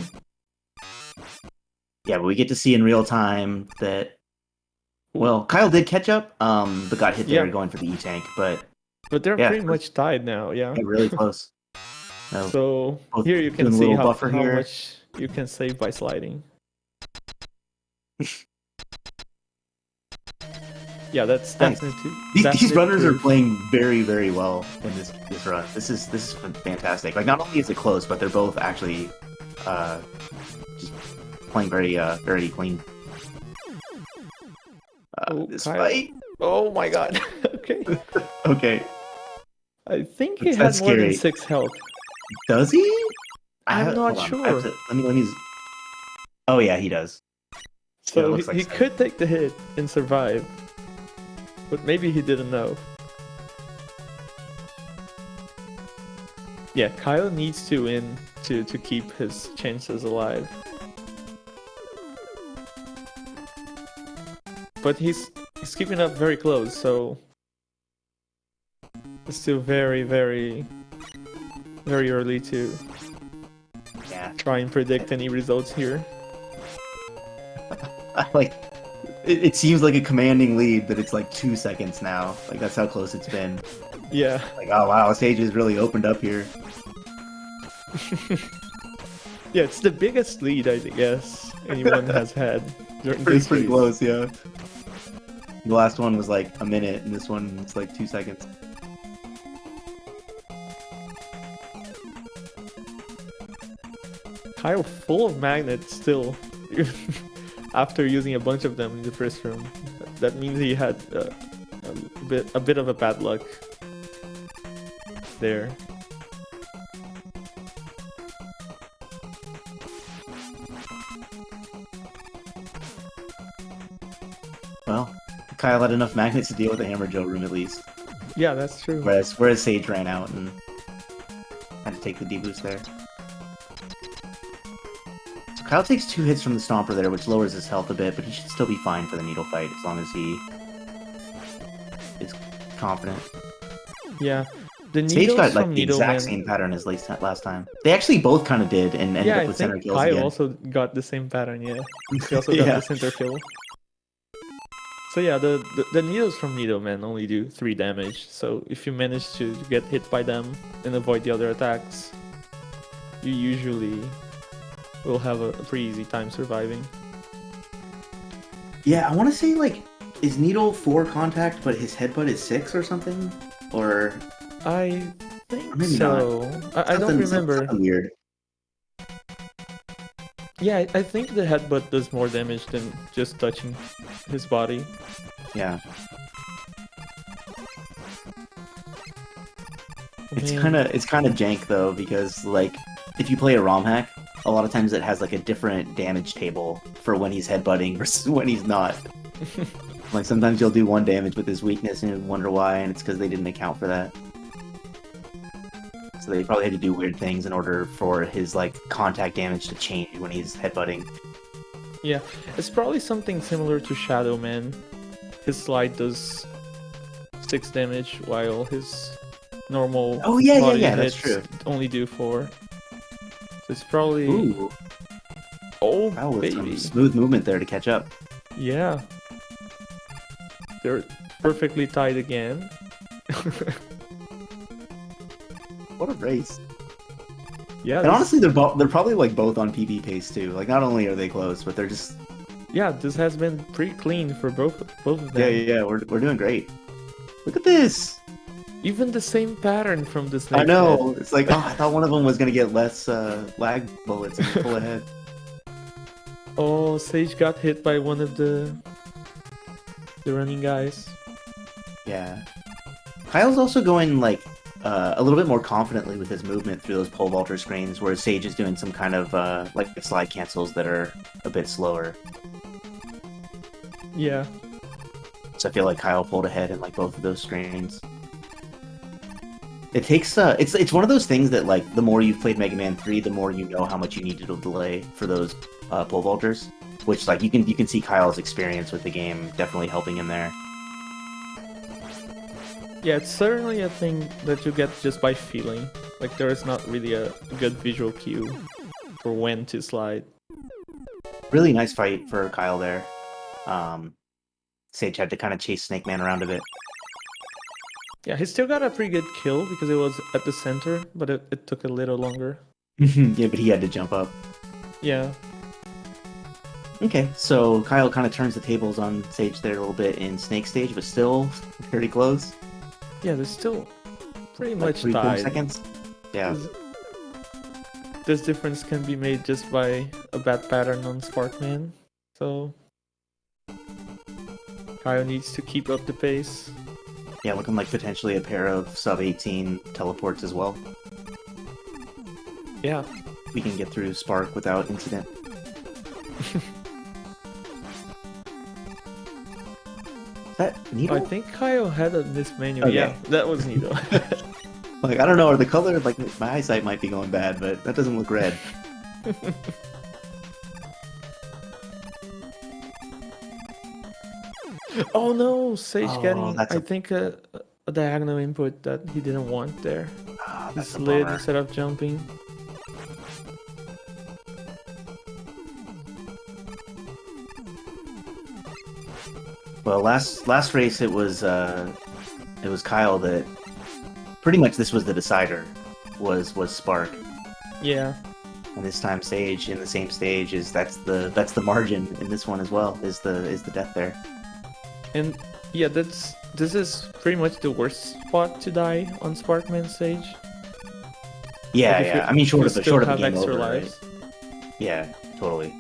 Yeah, but we get to see in real time that. Well, Kyle did catch up, but got hit there Yeah. going for the E tank. But But they're Yeah. pretty much tied now, yeah. yeah, really close. So, So both here you can doing a see little how buffer here. much you can save by sliding. Yeah, that's Nice. definitely These definite runners are proof. playing very, very well in this run. This is fantastic. Like, not only is it close, but they're both actually just playing very clean. Oh, This Kyle. fight. Oh my god. Okay. Okay, I think he that's had more than scary. 6 health. Does he? I'm not Hold on. I have sure. to, let me. Oh yeah, he does. Yeah, it So looks like he so. could take the hit and survive. But maybe he didn't know. Yeah, Kyle needs to win to keep his chances alive. But he's keeping up very close, so it's still very early to Yeah. try and predict any results here. Like, it seems like a commanding lead, but it's like 2 seconds now. Like, that's how close it's been. Yeah. Like, oh wow, Sage has really opened up here. Yeah, it's the biggest lead, I guess, anyone has had during Pretty this race. close, yeah. The last one was like a minute, and this one is like 2 seconds. Kyle full of magnets still, after using a bunch of them in the first room. That means he had a bit of a bad luck there. Well, Kyle had enough magnets to deal with the Hammer Joe room at least. Yeah, that's true. Whereas Sage ran out and had to take the D-boost there. So Kyle takes 2 hits from the Stomper there, which lowers his health a bit, but he should still be fine for the Needle fight as long as he is confident. Yeah, the Sage needles got like from the exact Needleman. same pattern as last time. They actually both kind of did and ended Yeah, up I with center think kills Kyle again. also got the same pattern. Yeah, he also got Yeah. the center kill. So yeah, the needles from Needleman only do 3 damage. So if you manage to get hit by them and avoid the other attacks, you usually will have a pretty easy time surviving. Yeah, I want to say like, is Needle 4 contact, but his headbutt is 6 or something? Or I think maybe so. I don't remember. Something weird. Yeah, I think the headbutt does more damage than just touching his body. Yeah. It's Man. kind of jank though, because like if you play a ROM hack, a lot of times it has like a different damage table for when he's headbutting versus when he's not. Like sometimes you'll do 1 damage with his weakness and you wonder why, and it's because they didn't account for that. So they probably had to do weird things in order for his like contact damage to change when he's headbutting. Yeah, it's probably something similar to Shadow Man. His slide does 6 damage while his normal body that's hits true. only do 4. So it's probably... Ooh, Oh, that was some baby. smooth movement there to catch up. Yeah. They're perfectly tied again. What a race! Yeah, And honestly, they're probably like both on PB pace too. Like not only are they close, but they're just yeah, this has been pretty clean for both of them. yeah. We're doing great. Look at this. Even the same pattern from the snake I know. It's like, oh, I thought one of them was gonna get less lag bullets and pull ahead. Oh, Sage got hit by one of the running guys. Yeah. Kyle's also going like a little bit more confidently with his movement through those pole vaulter screens, whereas Sage is doing some kind of like slide cancels that are a bit slower. Yeah. So I feel like Kyle pulled ahead in like both of those screens. It takes it's one of those things that like the more you've played Mega Man 3, the more you know how much you need to delay for those pole vaulters, which like you can see Kyle's experience with the game definitely helping him there. Yeah, it's certainly a thing that you get just by feeling. Like there is not really a good visual cue for when to slide. Really nice fight for Kyle there. Sage had to kind of chase Snake Man around a bit. Yeah, he still got a pretty good kill because it was at the center, but it took a little longer. Yeah, but he had to jump up. Yeah. Okay, so Kyle kind of turns the tables on Sage there a little bit in Snake stage, but still pretty close. Yeah, there's still pretty Like much 3-4 tied. seconds. Yeah. This difference can be made just by a bad pattern on Sparkman. So Kyle needs to keep up the pace. Yeah, looking like potentially a pair of sub 18 teleports as well. Yeah. We can get through Spark without incident. Is that Needle? I think Kyle had a missed menu. Okay. Yeah, that was Needle. Like, I don't know, or the color, like, my eyesight might be going bad, but that doesn't look red. Oh no, Sage Oh, getting, that's I a- think, a diagonal input that he didn't want there. Ah, He that's a slid bummer. instead of jumping. Well, last race it was Kyle that pretty much this was the decider, was Spark, Yeah. and this time Sage in the same stage that's the margin in this one as well, is the death there. And yeah, this is pretty much the worst spot to die on Sparkman stage. Yeah, Like, if yeah. I mean, short you of the still game have extra over, right? lives. Yeah, totally.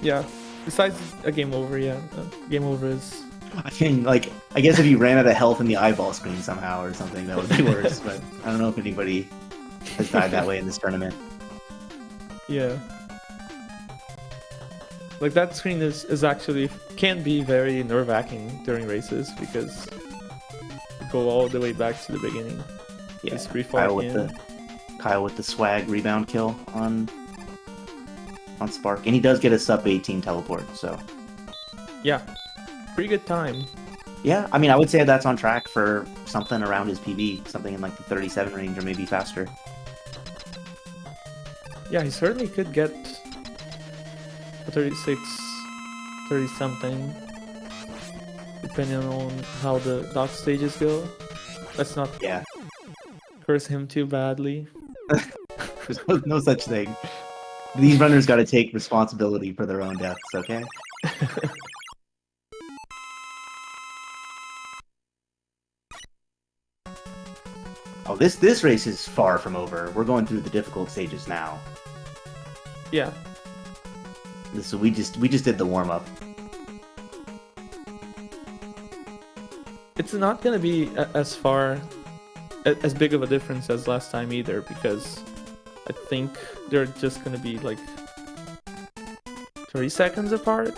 Yeah. Besides a game over, yeah. Game over is. I mean, like, I guess if you ran out of health in the eyeball screen somehow or something, that would be worse. But I don't know if anybody has died that way in this tournament. Yeah. Like that screen is actually can be very nerve-wracking during races because you go all the way back to the beginning. Yeah, It's pretty far Kyle with the swag rebound kill on Spark, and he does get a sub 18 teleport. So Yeah. Pretty good time. yeah, I mean, I would say that's on track for something around his PB, something in like the 37 range or maybe faster. Yeah, he certainly could get a 36, 30 something, depending on how the dock stages go. Let's not Yeah, curse him too badly. there's no such thing. These runners got to take responsibility for their own deaths. Okay. Oh, this race is far from over. We're going through the difficult stages now. Yeah, So we just did the warm up. it's not gonna be as as big of a difference as last time either, because I think they're just gonna be like 30 seconds apart,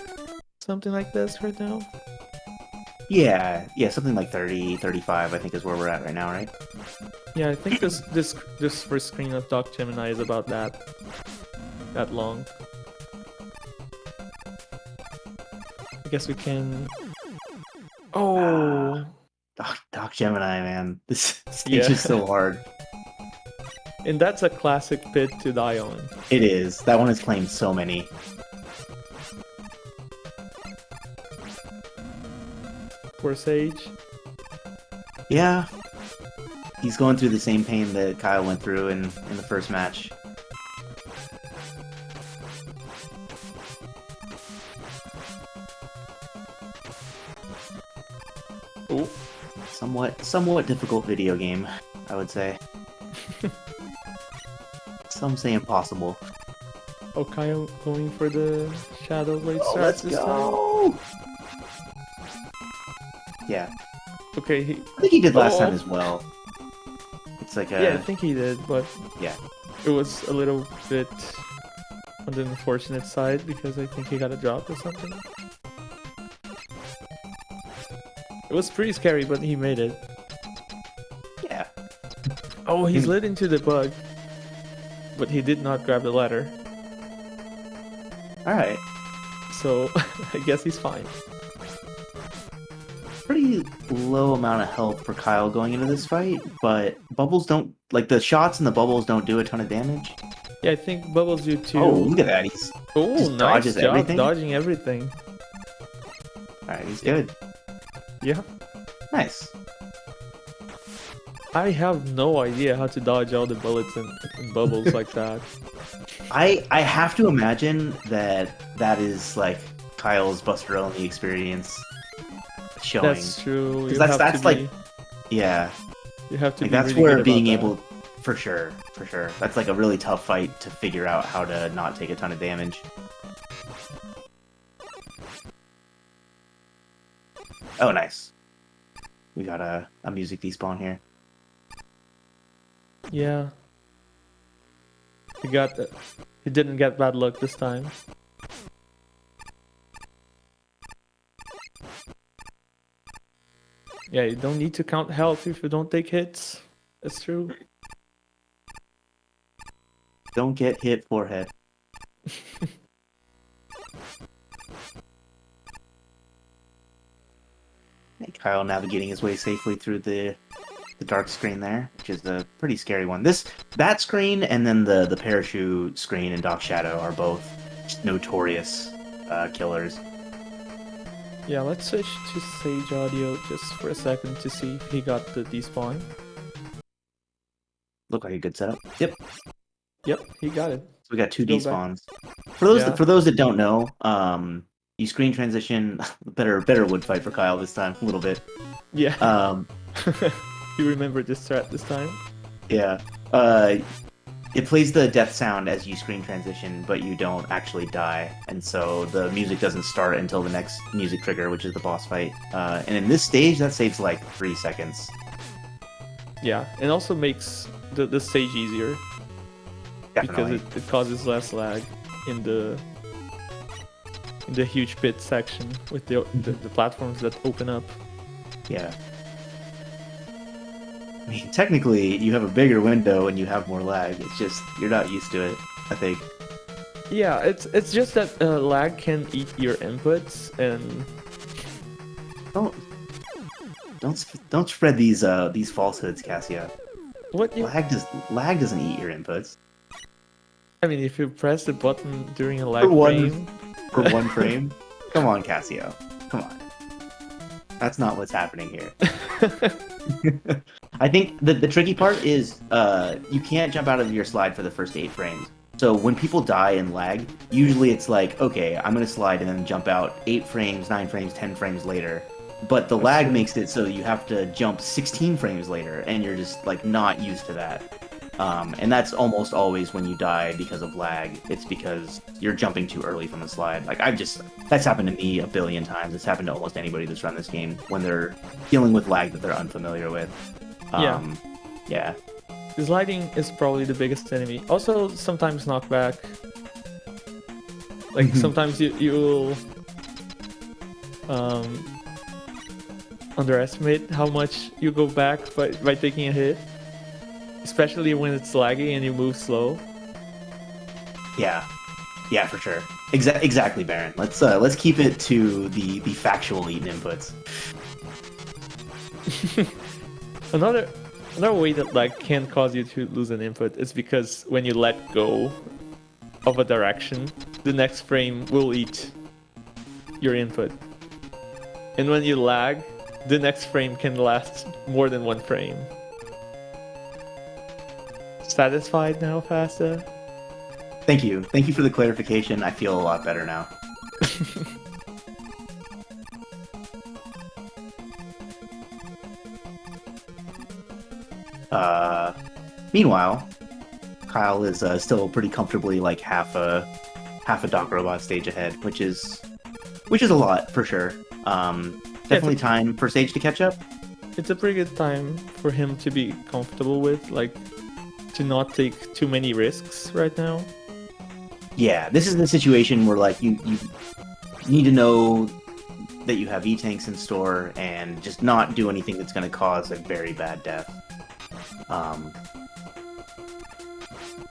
something like this right now. Yeah, something like 30, 35, I think is where we're at right now, right? Yeah, I think this first screen of Doc Gemini is about that long. I guess we can. Oh, Doc Gemini, man, this stage Yeah. is so hard. and that's a classic pit to die on. It is. That one has claimed so many. For Sage. Yeah, he's going through the same pain that Kyle went through in the first match. Oh, Somewhat difficult video game, I would say. Some say impossible. oh, Kyle going for the Shadow Blade Oh, strats let's this time. go! Yeah, Okay, I think he did last Oh. time as well. It's like a yeah, I think he did, but yeah. it was a little bit on the unfortunate side because I think he got a drop or something. It was pretty scary, but he made it. Yeah. Oh, he slid into the bug, but he did not grab the ladder, All right. so I guess he's fine. Pretty low amount of health for Kyle going into this fight, but bubbles don't, like, the shots and the bubbles don't do a ton of damage. Yeah, I think Bubbles do too. Oh, look at that. He's Oh, just nice dodges job everything. dodging everything. all right. He's good. Yeah. Nice. I have no idea how to dodge all the bullets and bubbles like that. I have to imagine that is like Kyle's Buster only experience showing. That's true. You Because have that's to like, be. yeah, You have to like be that's really where good being about able, for sure. That's like a really tough fight to figure out how to not take a ton of damage. Oh, nice. We got a music despawn here. that. Yeah. You got that. You didn't get bad luck this time. Yeah, you don't need to count health if you don't take hits. That's true. Don't get hit forehead. Hey, Kyle navigating his way safely through the dark screen there, which is a pretty scary one. That screen and then the parachute screen in Doc Shadow are both notorious killers. Yeah, let's switch to Sage Audio just for a second to see if he got the despawn. Look like a good setup. Yep. Yep, he got it. So we got two Go back. despawns. For Yeah. those that don't know, you screen transition. better wood fight for Kyle this time, a little bit. Yeah. You remember this strat this time? Yeah. It plays the death sound as you screen transition, but you don't actually die, and so the music doesn't start until the next music trigger, which is the boss fight. And in this stage, that saves like 3 seconds. Yeah, and also makes the stage easier Definitely. because it causes less lag in the huge pit section with the platforms that open up. Yeah. I mean, technically, you have a bigger window and you have more lag. It's just you're not used to it, I think. Yeah, it's just that lag can eat your inputs, and Don't spread these falsehoods, Cassia. what you Lag doesn't eat your inputs. I mean, if you press the button during a lag For one frame. Come on, Cassio. Come on. That's not what's happening here. I think the tricky part is you can't jump out of your slide for the first 8 frames. So when people die in lag, usually it's like, okay, I'm going to slide and then jump out 8 frames, 9 frames, 10 frames later. But the lag makes it so you have to jump 16 frames later, and you're just like not used to that. And that's almost always when you die because of lag. It's because you're jumping too early from the slide. Like that's happened to me a billion times. It's happened to almost anybody that's run this game when they're dealing with lag that they're unfamiliar with. Yeah. Sliding is probably the biggest enemy. Also, sometimes knockback. Like sometimes you'll underestimate how much you go back by taking a hit, especially when it's laggy and you move slow. Yeah, for sure. Exactly, Baron. Let's keep it to the factual eaten inputs. Another way that lag can cause you to lose an input is because when you let go of a direction, the next frame will eat your input. And when you lag, the next frame can last more than 1 frame. Satisfied now, Fasta? Thank you for the clarification. I feel a lot better now. Meanwhile, Kyle is still pretty comfortably like half a Doc Robot stage ahead, which is a lot for sure. Definitely time for Sage to catch up. It's a pretty good time for him to be comfortable with, like, to not take too many risks right now. Yeah, this is the situation where like you need to know that you have E-tanks in store and just not do anything that's going to cause a very bad death.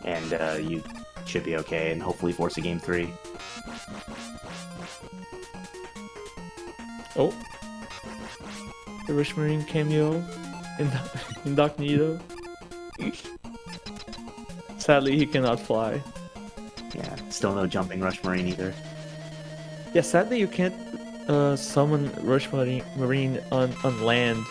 And you should be okay and hopefully force a game 3. Oh, the Rush Marine cameo in Doc Nito. Sadly, he cannot fly. Yeah, still no jumping Rush Marine either. Yeah, sadly you can't summon Rush Marine on land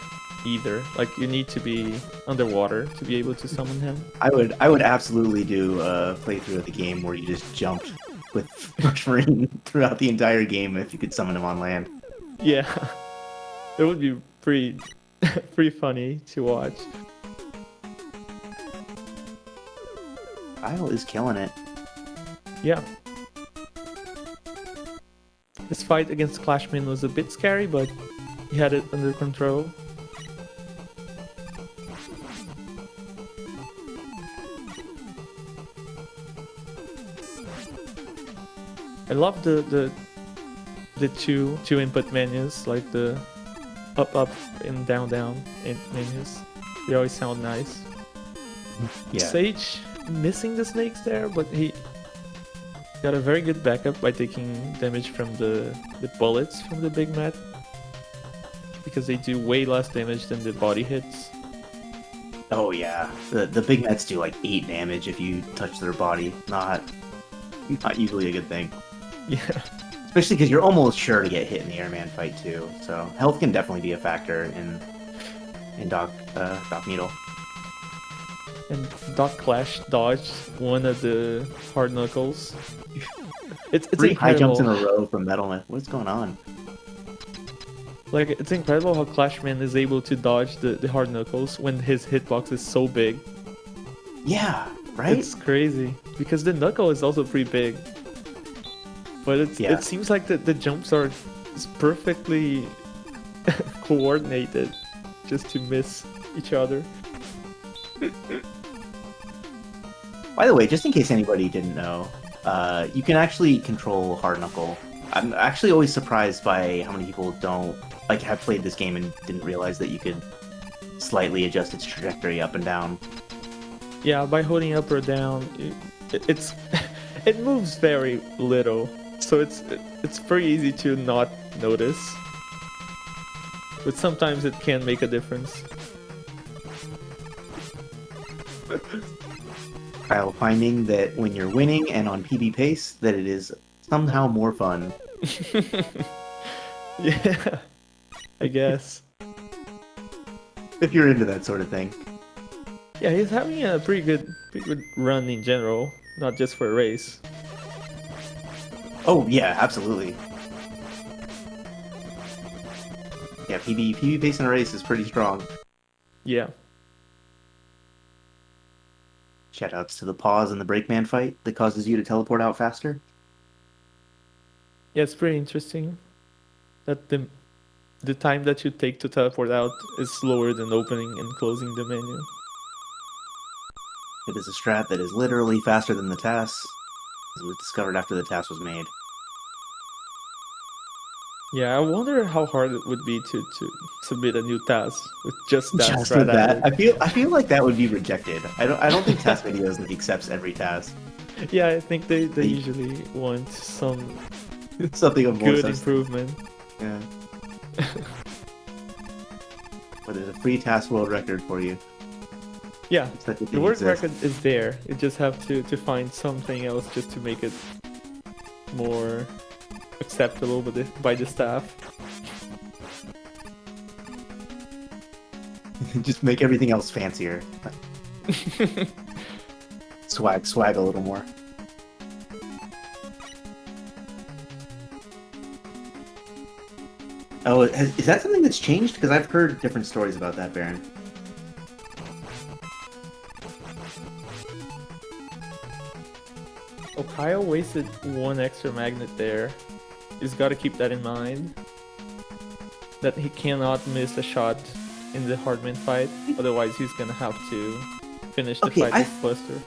either. Like you need to be underwater to be able to summon him. I would absolutely do a playthrough of the game where you just jumped with Rushmarine throughout the entire game if you could summon him on land. Yeah, it would be pretty pretty funny to watch. Kyle is killing it. Yeah. This fight against Clashman was a bit scary, but he had it under control. I love the two input menus, like the up and down menus. They always sound nice. Yeah. Sage missing the snakes there, but he got a very good backup by taking damage from the bullets from the big mat, because they do way less damage than the body hits. Oh yeah, the big mets do like 8 damage if you touch their body. Not usually a good thing. Yeah. Especially because you're almost sure to get hit in the airman fight too. So health can definitely be a factor in Doc Needle. And Doc Clash dodged one of the hard knuckles. It's 3 high jumps in a incredible. row from Metalman. What's going on? Like, it's incredible how Clashman is able to dodge the hard knuckles when his hitbox is so big. Yeah, right? It's crazy because the knuckle is also pretty big. But it seems like the jumps are perfectly coordinated just to miss each other. By the way, just in case anybody didn't know, you can actually control hard knuckle. I'm actually always surprised by how many people have played this game and didn't realize that you could slightly adjust its trajectory up and down. Yeah, by holding up or down, it's it moves very little, so it's pretty easy to not notice. But sometimes it can make a difference. Kyle finding that when you're winning and on PB pace, that it is somehow more fun. Yeah, I guess. If you're into that sort of thing. Yeah, he's having a pretty good run in general, not just for a race. Oh yeah, absolutely. Yeah, PB pace in a race is pretty strong. Yeah. Shoutouts to the pause in the Breakman fight that causes you to teleport out faster. Yeah, it's pretty interesting that the time that you take to teleport out is slower than opening and closing the menu. It is a strat that is literally faster than the TAS, as was discovered after the TAS was made. Yeah, I wonder how hard it would be to submit a new task with just that Just strat with that, added. I feel like that would be rejected. I don't think TAS videos like accepts every TAS. Yeah, I think they usually want some Something of more good substance. improvement. Yeah. But there's a free TAS world record for you. Yeah, Such a the thing work exists. record is there. You just have to find something else just to make it more acceptable by the staff. Just make everything else fancier. Swag a little more. Oh, is that something that's changed? Because I've heard different stories about that, Baron. Oh, Kyle wasted one extra magnet there. He's got to keep that in mind. That he cannot miss a shot in the Hardman fight, otherwise he's gonna have to finish the Okay, fight with Buster.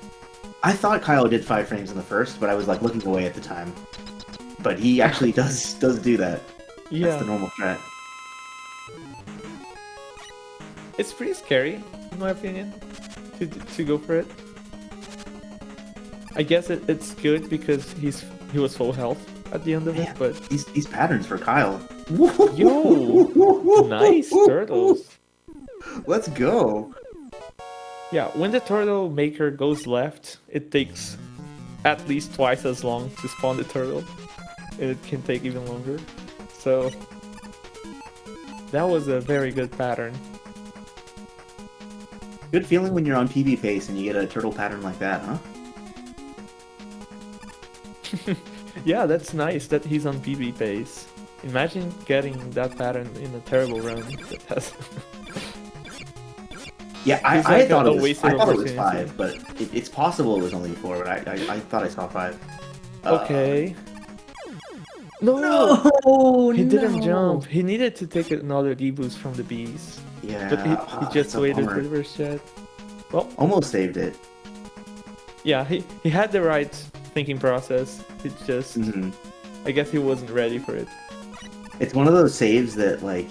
I thought Kyle did 5 frames in the first, but I was like looking away at the time. But he actually does do that. Yeah, That's the normal strat. it's pretty scary, in my opinion, to go for it. I guess it's good because he was full health at the end of it, Man, but these patterns for Kyle. Yo, nice turtles. Let's go. Yeah, when the turtle maker goes left, it takes at least twice as long to spawn the turtle. And it can take even longer. So that was a very good pattern. Good feeling when you're on PB pace and you get a turtle pattern like that, huh? Yeah, that's nice that he's on PB pace. Imagine getting that pattern in a terrible run that has. Yeah, It's I like thought a it was. wasted I thought it was opportunity. 5, but it's possible it was only 4. But I thought I saw 5. Okay. No! No, He didn't no. jump. He needed to take another D boost from the bees. Yeah, But he that's just a waited bummer. for the first shot. Well, Almost saved it. yeah, he had the right thinking process. It just, Hmm. I guess he wasn't ready for it. It's one of those saves that, like,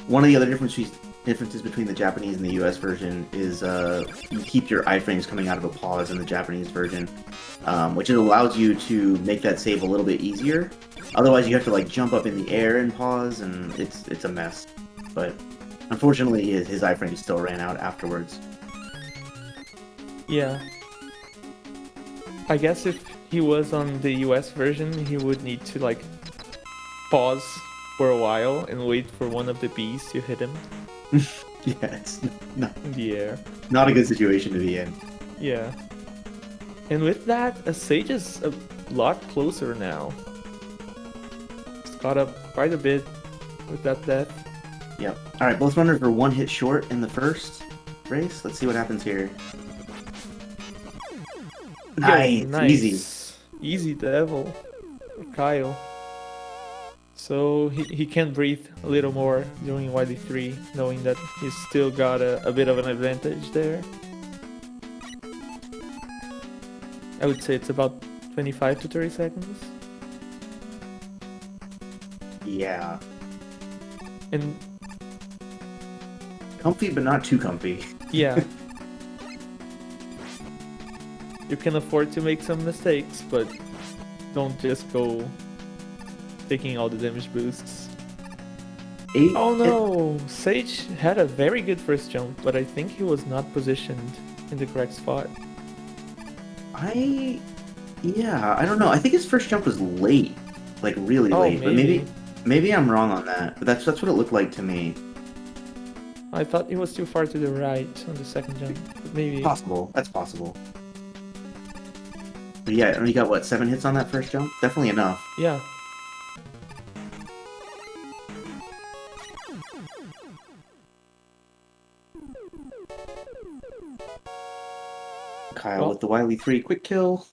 one of the other differences between the Japanese and the US version is you keep your iframes coming out of a pause in the Japanese version, which it allows you to make that save a little bit easier. Otherwise, you have to like jump up in the air and pause, and it's a mess. But unfortunately, his iframes still ran out afterwards. Yeah. I guess if he was on the US version, he would need to like pause for a while and wait for one of the bees to hit him Yeah, it's not, in the air. not a good situation to be in. Yeah. And with that, a Sage is a lot closer now. He's caught up quite a bit with that death. Yep. All right, both runners were 1 hit short in the first race. Let's see what happens here. Yeah, Nice, easy. Easy devil. Kyle. So he can breathe a little more during YD3, knowing that he's still got a bit of an advantage there. I would say it's about 25 to 30 seconds. Yeah. And Comfy, but not too comfy. yeah. You can afford to make some mistakes, but don't just go taking all the damage boosts. 8. Oh no! Sage had a very good first jump, but I think he was not positioned in the correct spot. Yeah, I don't know. I think his first jump was late, like really Oh, late. But maybe I'm wrong on that. But that's what it looked like to me. I thought he was too far to the right on the second jump, but maybe. Possible. That's possible. But yeah, you got what, 7 hits on that first jump? Definitely enough. Yeah. Kyle Well- with the Wily 3 quick kill.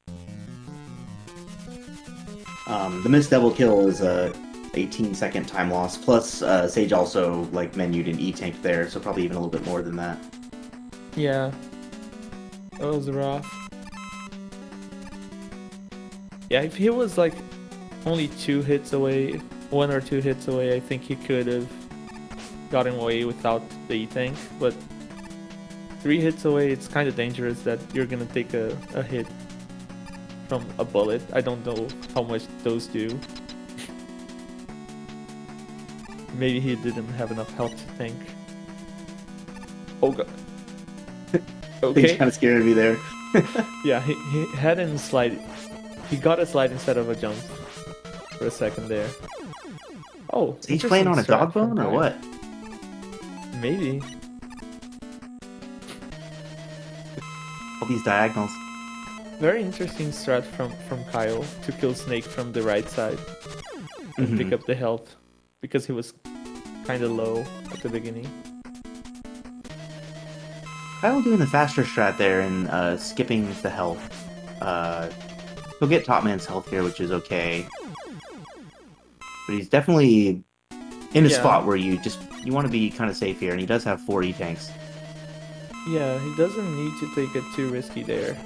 The missed double kill is a 18-second time loss. Plus, Sage also like menued an E-tank there, so probably even a little bit more than that. Yeah. That was rough. Yeah, if he was like only 2 hits away, 1 or 2 hits away, I think he could have gotten away without the E-tank, but 3 hits away, it's kind of dangerous that you're gonna take a hit from a bullet. I don't know how much those do. Maybe he didn't have enough health to tank. Oh god. Things Okay. kind of scared me there. Yeah, he had a slide. He got a slide instead of a jump for a second there. Oh, Is he playing on a interesting strat dog bone from or Kyle. what? Maybe. All these diagonals. Very interesting strat from Kyle to kill Snake from the right side and Mhm. pick up the health because he was kind of low at the beginning. Kyle doing the faster strat there and skipping the health. He'll get top man's health here, which is okay. But he's definitely in a Yeah. spot where you want to be kind of safe here, and he does have 4 E-tanks. Yeah, he doesn't need to take it too risky there.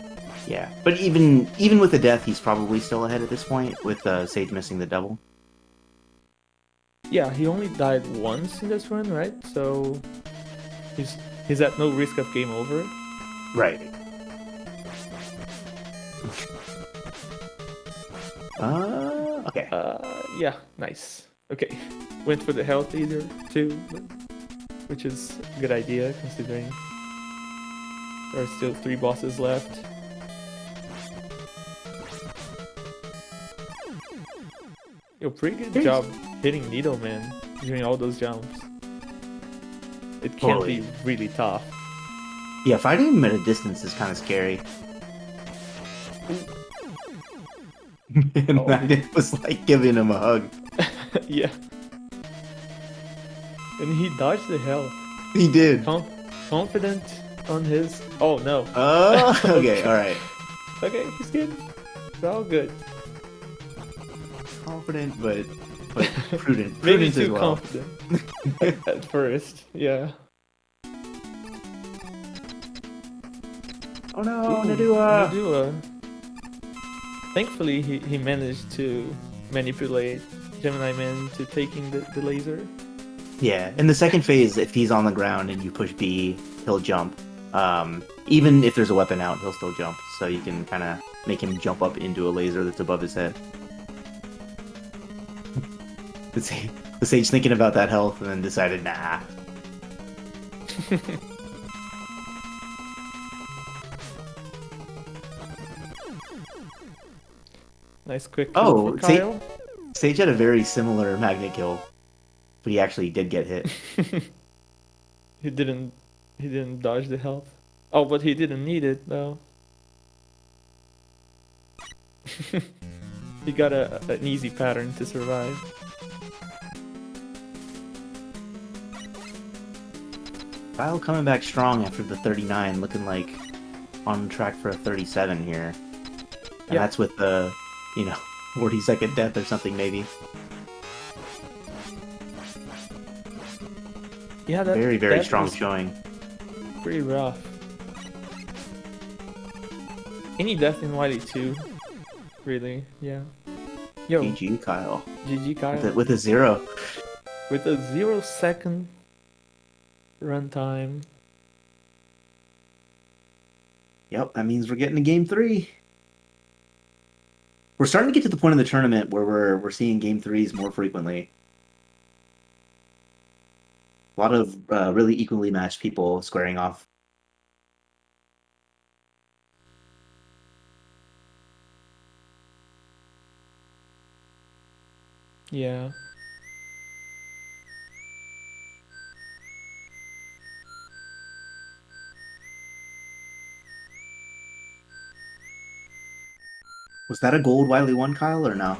Yeah, but even with the death, he's probably still ahead at this point with Sage missing the double. Yeah, he only died once in this run, right? So he's at no risk of game over. Right. Okay. Yeah, nice. Okay, went for the health either too, which is a good idea considering there are still 3 bosses left. Yo, pretty good job hitting Needleman during all those jumps. It can Totally. be really tough. Yeah, fighting him at a distance is kind of scary. And Oh, it was like giving him a hug. yeah. And he dodged the hell. He did. Com confident on his. Oh no. Oh, okay, Okay. all right. Okay, he's good. It's all good. Confident, but prudent. Maybe Prudent as too well. confident at first. Yeah. Oh no, Ooh, Nadua! Nadua. Thankfully, he managed to manipulate Gemini Man into taking the laser. Yeah, in the second phase, if he's on the ground and you push B, he'll jump. Even if there's a weapon out, he'll still jump. So you can kind of make him jump up into a laser that's above his head. The sage thinking about that health and then decided, nah. Nice quick kill for Kyle. Sage had a very similar magnet kill, but he actually did get hit. He didn't dodge the health. Oh, but he didn't need it though. He got an easy pattern to survive. Kyle coming back strong after the 39, looking like on track for a 37 here. And Yeah. that's with the, 40-second death or something maybe. Yeah, that Very, very that strong was showing. pretty rough. Any death in Wily too. Really, yeah. Yo, GG Kyle. GG Kyle. With a 0. With a 0-second runtime. Yep, that means we're getting to game 3. We're starting to get to the point in the tournament where we're seeing game 3s more frequently. A lot of really equally matched people squaring off. Yeah. Was that a gold Wily 1, Kyle, or no?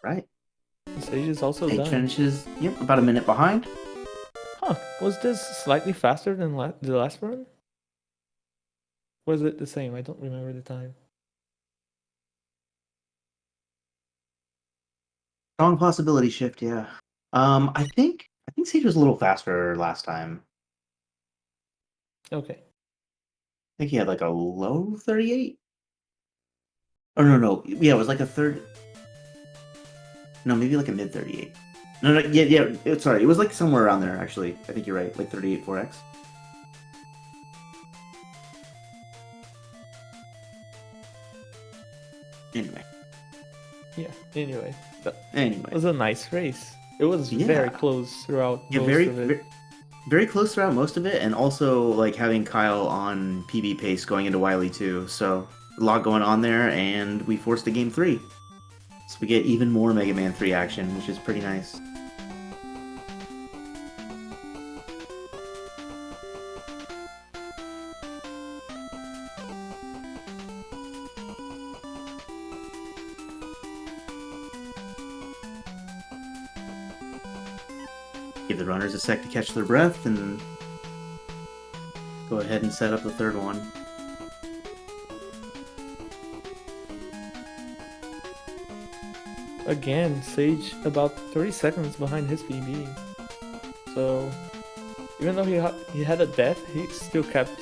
Right. Sage is also Sage done. finishes, yep, about a minute behind. Huh. Was this slightly faster than the last run? Was it the same? I don't remember the time. Strong possibility shift, yeah. I think Sage was a little faster last time. Okay. I think he had like a low 38. Oh no, yeah, it was like a third. No, maybe like a mid 38. No, yeah. Sorry, it was like somewhere around there. Actually, I think you're right, like 38 4x. Anyway. Yeah. Anyway, that Anyway. was a nice race. It was very close throughout Yeah, most of it. very close throughout most of it, and also like having Kyle on PB pace going into Wily too. So a lot going on there, and we forced a game 3. So we get even more Mega Man 3 action, which is pretty nice. Give the runners a sec to catch their breath, and go ahead and set up the third one. Again, Sage about 30 seconds behind his PB. So, even though he had a death, he still kept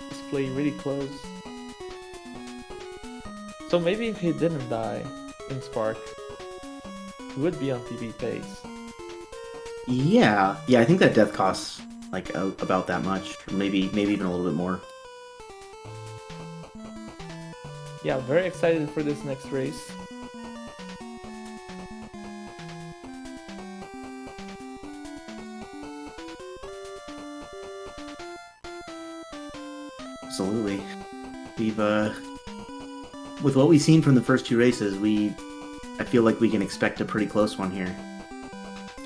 his play really close. So maybe if he didn't die in Spark, he would be on PB pace. Yeah, I think that death costs like about that much, or maybe even a little bit more. Yeah, very excited for this next race. absolutely. We've with what we've seen from the first two races, I feel like we can expect a pretty close one here.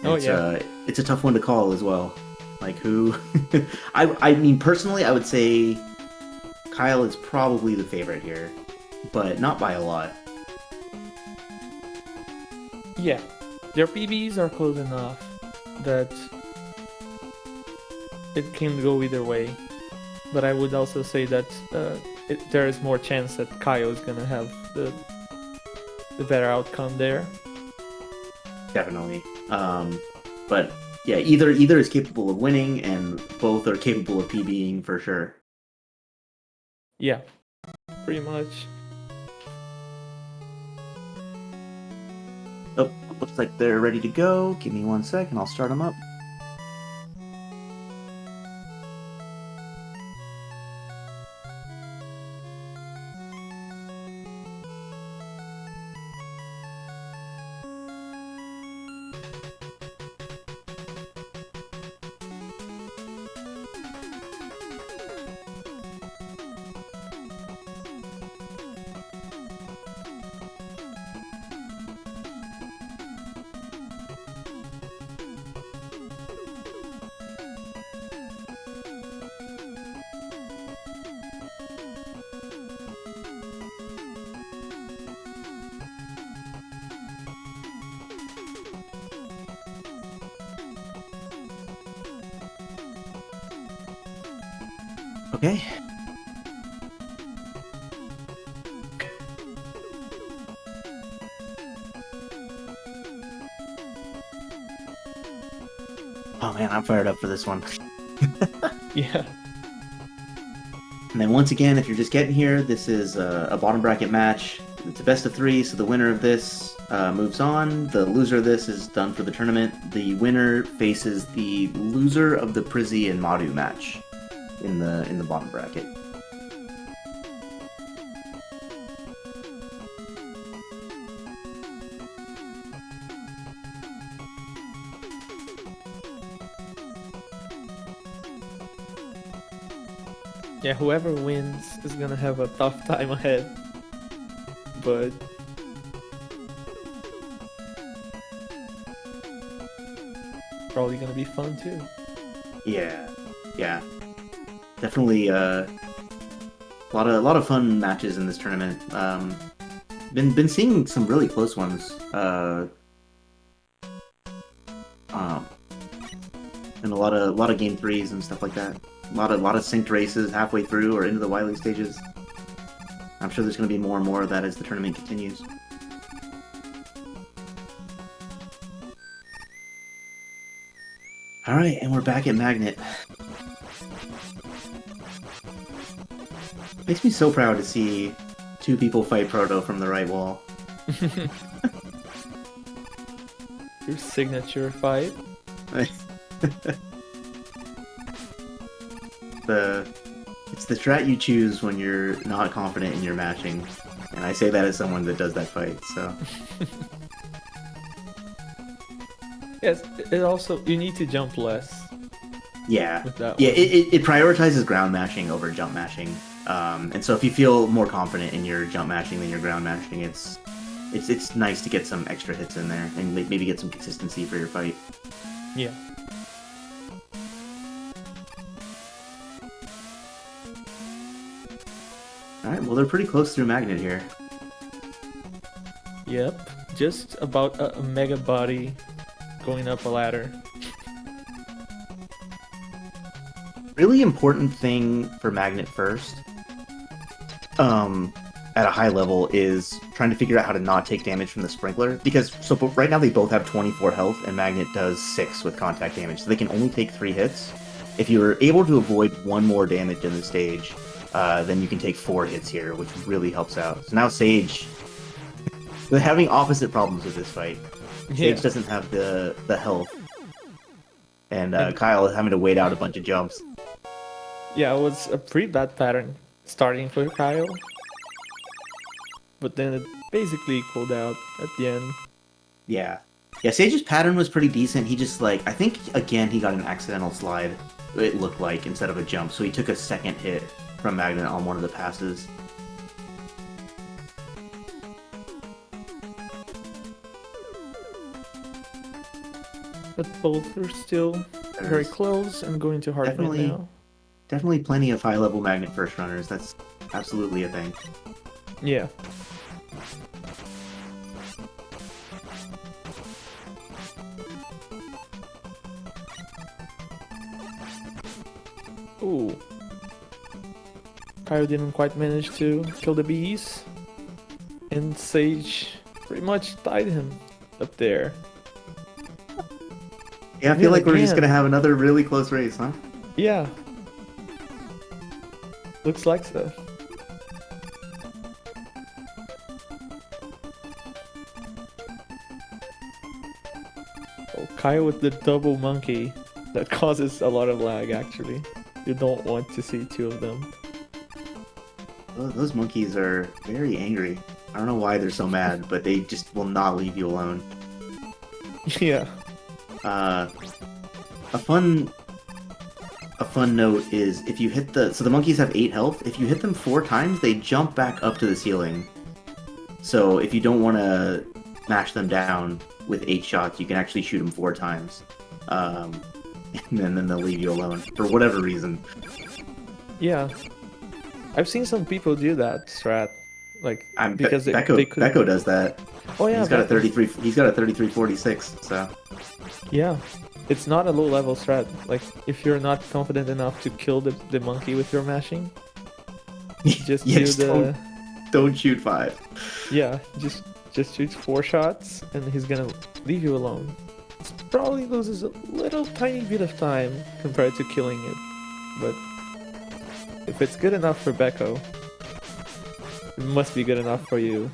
Oh, It's, yeah. it's a tough one to call as well. Like who? I mean, personally, I would say Kyle is probably the favorite here, but not by a lot. Yeah. Their PBs are close enough that it can go either way. But I would also say that there is more chance that Kyle is gonna have the better outcome there. Definitely. But yeah, either is capable of winning, and both are capable of PBing for sure. Yeah, pretty much. Oh, looks like they're ready to go. Give me 1 second, I'll start them up. Okay. Oh man, I'm fired up for this one. Yeah. And then once again, if you're just getting here, this is a bottom bracket match. It's a best of 3, so the winner of this moves on. The loser of this is done for the tournament. The winner faces the loser of the Prizzy and Madu match in the bottom bracket. Yeah, whoever wins is gonna have a tough time ahead. But probably gonna be fun too. Yeah, definitely a lot of fun matches in this tournament. Been seeing some really close ones. And a lot of game 3s and stuff like that. A lot of synced races halfway through or into the Wily stages. I'm sure there's going to be more and more of that as the tournament continues. Alright, and we're back at Magnet. Makes me so proud to see 2 people fight Proto from the right wall. Your signature fight. It's the strat you choose when you're not confident in your matching, and I say that as someone that does that fight. So Yes, it also you need to jump less. yeah, With that yeah, one. it prioritizes ground mashing over jump mashing, and so if you feel more confident in your jump mashing than your ground mashing, it's nice to get some extra hits in there and maybe get some consistency for your fight. Yeah. Alright, well they're pretty close through Magnet here. Yep. Just about a mega body going up a ladder. Really important thing for Magnet first, at a high level, is trying to figure out how to not take damage from the sprinkler, because but right now they both have 24 health and Magnet does 6 with contact damage, so they can only take 3 hits. If you're able to avoid 1 more damage in the stage, then you can take 4 hits here, which really helps out. So now Sage, they're having opposite problems with this fight. Yeah. Sage doesn't have the health, and Kyle is having to wait out a bunch of jumps. Yeah, it was a pretty bad pattern starting for Kyle. But then it basically equaled out at the end. Yeah. Yeah, Sage's pattern was pretty decent. He just, I think, again, he got an accidental slide, it looked like, instead of a jump, so he took a second hit. from Magnet on one of the passes. But both are still very close and going to hard mid definitely now. definitely plenty of high-level Magnet first runners. That's absolutely a thing. Yeah. Ooh. Kyle didn't quite manage to kill the bees. And Sage pretty much tied him up there. Yeah, I feel like we're just again. gonna have another really close race, huh? Yeah. Looks like so. Oh, Kyle with the double monkey. That causes a lot of lag, actually. You don't want to see two of them. Those monkeys are very angry. I don't know why they're so mad, but they just will not leave you alone. Yeah. A fun note is if you hit so the monkeys have 8 health. If you hit them 4 times, they jump back up to the ceiling. So if you don't want to mash them down with 8 shots, you can actually shoot them 4 times. And then they'll leave you alone for whatever reason. Yeah. I've seen some people do that strat. Like, because they could... Becco does that. Oh yeah, he's got a 33. He's got a 3346. So yeah, it's not a low-level strat. Like, if you're not confident enough to kill the monkey with your mashing, just yeah, do just the... don't shoot 5. Yeah, just shoot 4 shots, and he's gonna leave you alone. It probably loses a little tiny bit of time compared to killing it, but if it's good enough for Becco, it must be good enough for you.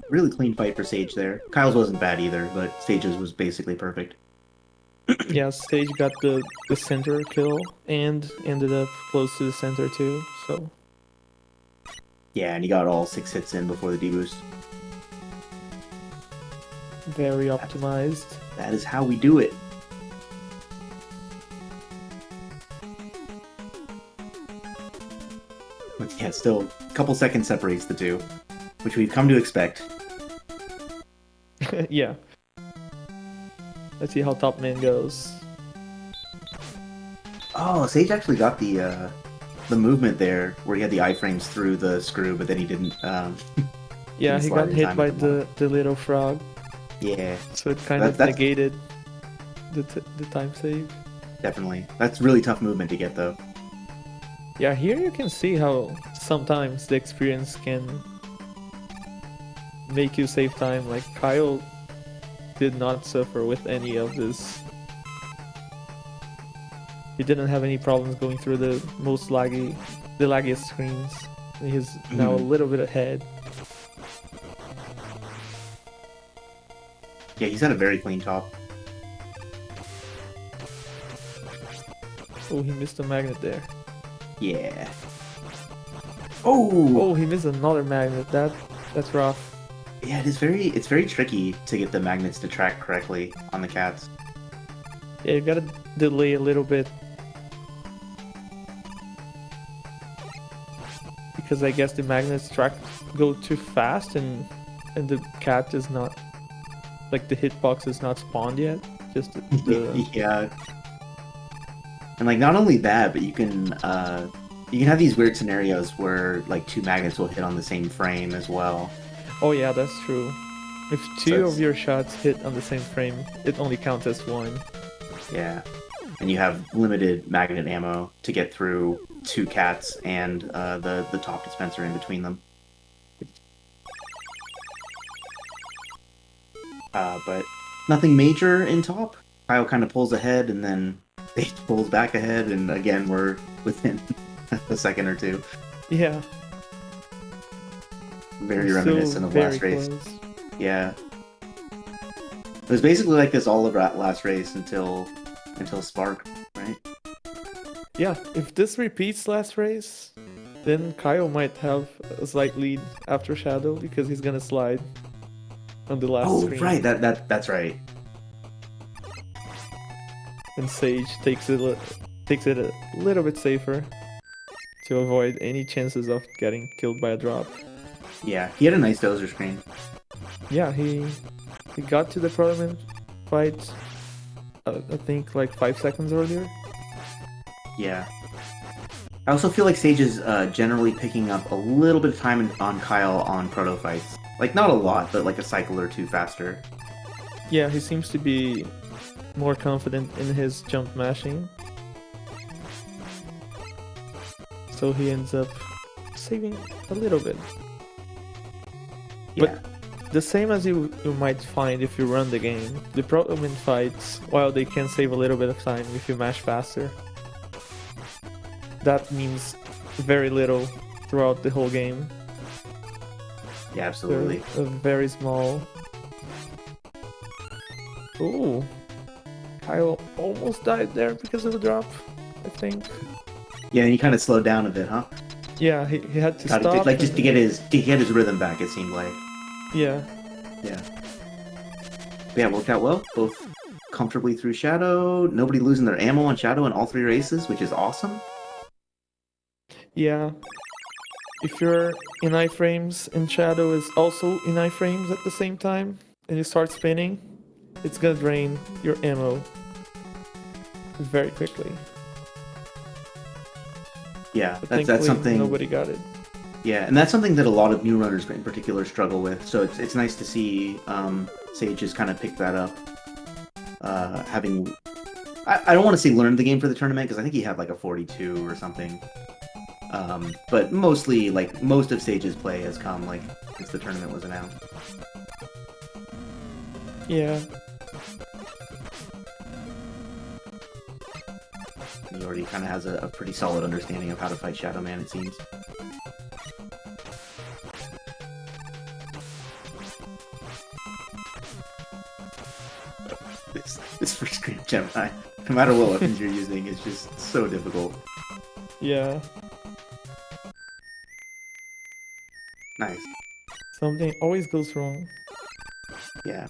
Really clean fight for Sage there. Kyle's wasn't bad either, but Sage's was basically perfect. Yeah, Sage got the center kill and ended up close to the center too, so... Yeah, and he got all 6 hits in before the deboost. Very optimized. That is how we do it. But yeah, still a couple seconds separates the two, which we've come to expect. Yeah. Let's see how top man goes. Oh, Sage actually got the movement there where he had the iframes through the screw, but then he didn't. Yeah, didn't he slide got in hit time by with the the little frog, Yeah, so it kind of negated the time save. definitely. That's really tough movement to get though. Yeah, here you can see how sometimes the experience can make you save time. Like, Kyle did not suffer with any of this. He didn't have any problems going through the laggiest screens. He's now a little bit ahead. Yeah, he's had a very clean top. Oh, he missed a magnet there. Yeah. Oh! Oh, he missed another magnet. That's rough. Yeah, it's very tricky to get the magnets to track correctly on the cats. Yeah, you gotta delay a little bit. Because I guess the magnets go too fast and the cat is not... Like, the hitbox is not spawned yet. Just the... Yeah. And like, not only that, but you can have these weird scenarios where like 2 magnets will hit on the same frame as well. Oh yeah, that's true. If 2 of your shots hit on the same frame, it only counts as 1. Yeah. And you have limited magnet ammo to get through 2 cats and the top dispenser in between them. But nothing major in top. Kyle kind of pulls ahead and then Sage pulls back ahead, and again we're within a second or 2. Yeah. Very Still reminiscent of last very race. close. Yeah. It was basically like this all of last race until Spark, right? Yeah, if this repeats last race, then Kyle might have a slight lead after Shadow because he's gonna slide on the last screen. Oh, right, that's right. And Sage takes it a little bit safer. to avoid any chances of getting killed by a drop. Yeah, he had a nice dozer screen. Yeah, he got to the parliament fight, I think like 5 seconds earlier. Yeah. I also feel like Sage is generally picking up a little bit of time on Kyle on proto fights. Like, not a lot, but like a cycle or two faster. Yeah, he seems to be more confident in his jump mashing. So he ends up saving a little bit. Yeah. But the same as you might find if you run the game, the pro-win fights, while they can save a little bit of time if you mash faster, that means very little throughout the whole game. Yeah, absolutely. They're very small. Ooh. Kyle almost died there because of the drop, I think. Yeah, and he kind of slowed down a bit, huh? Yeah, he had to Got stop. like just to get his rhythm back, it seemed like. Yeah. Yeah. But yeah, worked out well. Both comfortably through Shadow. Nobody losing their ammo on Shadow in all 3 races, which is awesome. Yeah. If you're in iframes and Shadow is also in iframes at the same time, and you start spinning, it's gonna drain your ammo very quickly. Yeah, But that's something. Nobody got it. Yeah, and that's something that a lot of new runners in particular struggle with. So it's nice to see Sage just kind of pick that up. Having, I don't want to say learned the game for the tournament because I think he had like a 42 or something. But mostly, like most of Sage's play has come like since the tournament was announced. Yeah. He already kind of has a pretty solid understanding of how to fight Shadow Man, it seems. This first green Gemini, no matter what weapons you're using, is just so difficult. Yeah. Nice. Something always goes wrong. Yeah.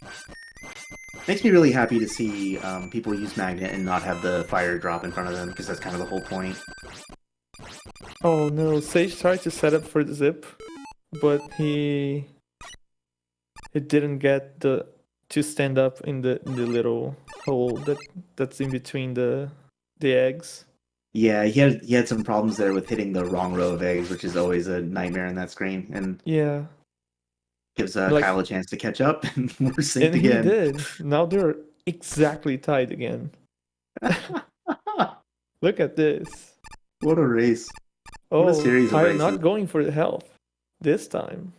Makes me really happy to see people use Magnet and not have the fire drop in front of them, because that's kind of the whole point. Oh no, Sage tried to set up for the zip, but he didn't get to stand up in the little hole that's in between the eggs. Yeah, he had some problems there with hitting the wrong row of eggs, which is always a nightmare in that screen, and Yeah. gives Like- Kyle a chance to catch up, and we're synced And again. he did. Now they're exactly tied again. Look at this. What a race. Oh, What a series of I'm races. not going for the health this time.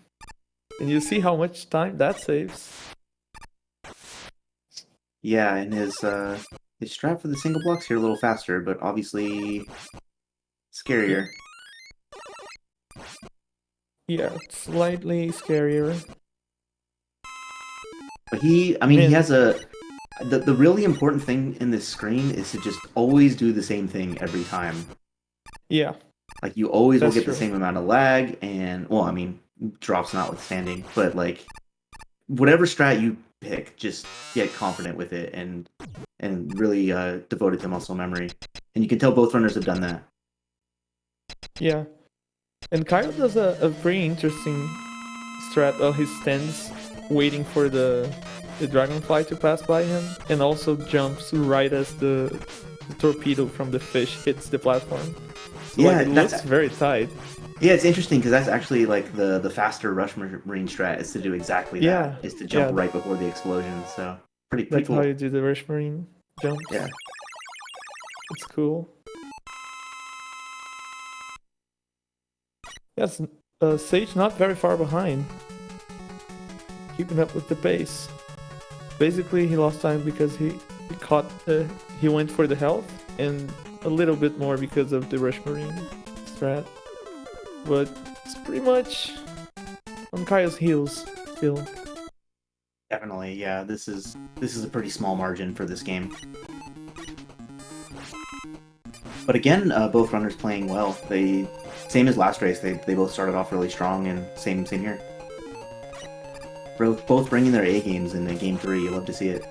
And you see how much time that saves. Yeah, and his strat for the single blocks here a little faster, but obviously scarier. Yeah, slightly scarier. But he has the really important thing in this screen is to just always do the same thing every time. Yeah. Like, you always will That's get true. the same amount of lag, and, well, I mean, drops notwithstanding, but, like, whatever strat you pick, just get confident with it and really devote it to muscle memory. And you can tell both runners have done that. Yeah. And Kyle does a pretty interesting strat. He stands waiting for the dragonfly to pass by him, and also jumps right as the torpedo from the fish hits the platform. So, Yeah, it looks very tight. Yeah, it's interesting because that's actually like the faster rush marine strat is to do exactly that. Yeah, Is to jump yeah. right before the explosion. So pretty That's cool. how you do the rush marine jump. Yeah. It's cool. Yes, Sage not very far behind. Keeping up with the pace. Basically, he lost time because he went for the health, and a little bit more because of the rush marine strat. But it's pretty much on Kyle's heels still. Definitely, yeah. This is a pretty small margin for this game. But again, both runners playing well. They, same as last race, they both started off really strong, and same here. Both bringing their A games in game 3. You love to see it.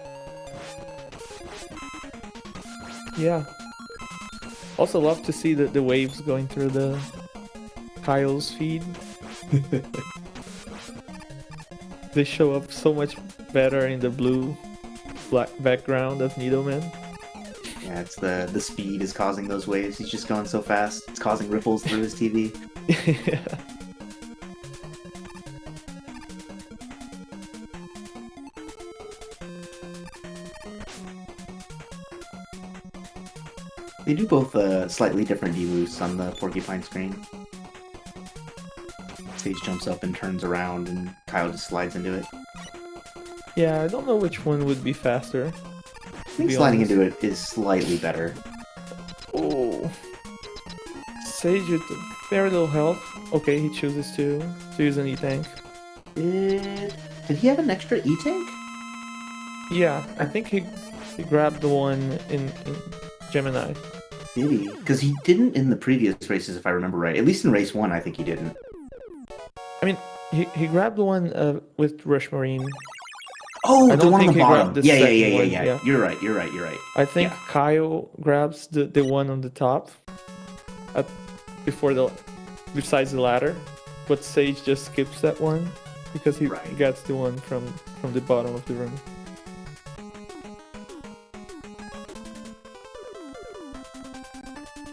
Yeah. Also love to see the waves going through the Kyle's feed. They show up so much better in the blue black background of Needleman. Yeah, it's the speed is causing those waves. He's just going so fast. It's causing ripples through his TV. Yeah. They do both slightly different D-boosts on the porcupine screen. Sage jumps up and turns around, and Kyle just slides into it. Yeah, I don't know which one would be faster. I think sliding into it is slightly better. Oh. Sage with very little health. Okay, he chooses to use an E-Tank. Did he have an extra E-Tank? Yeah, I think he grabbed the one in Gemini. Did he? Because he didn't in the previous races, if I remember right. At least in race 1, I think he didn't. I mean, he grabbed the one with Rush Marine. Oh, I the don't one on think the he bottom. grabbed the second one, Yeah. yeah. You're right. I think Yeah. Kyle grabs the one on the top, besides the ladder, but Sage just skips that one because he Right. gets the one from the bottom of the room.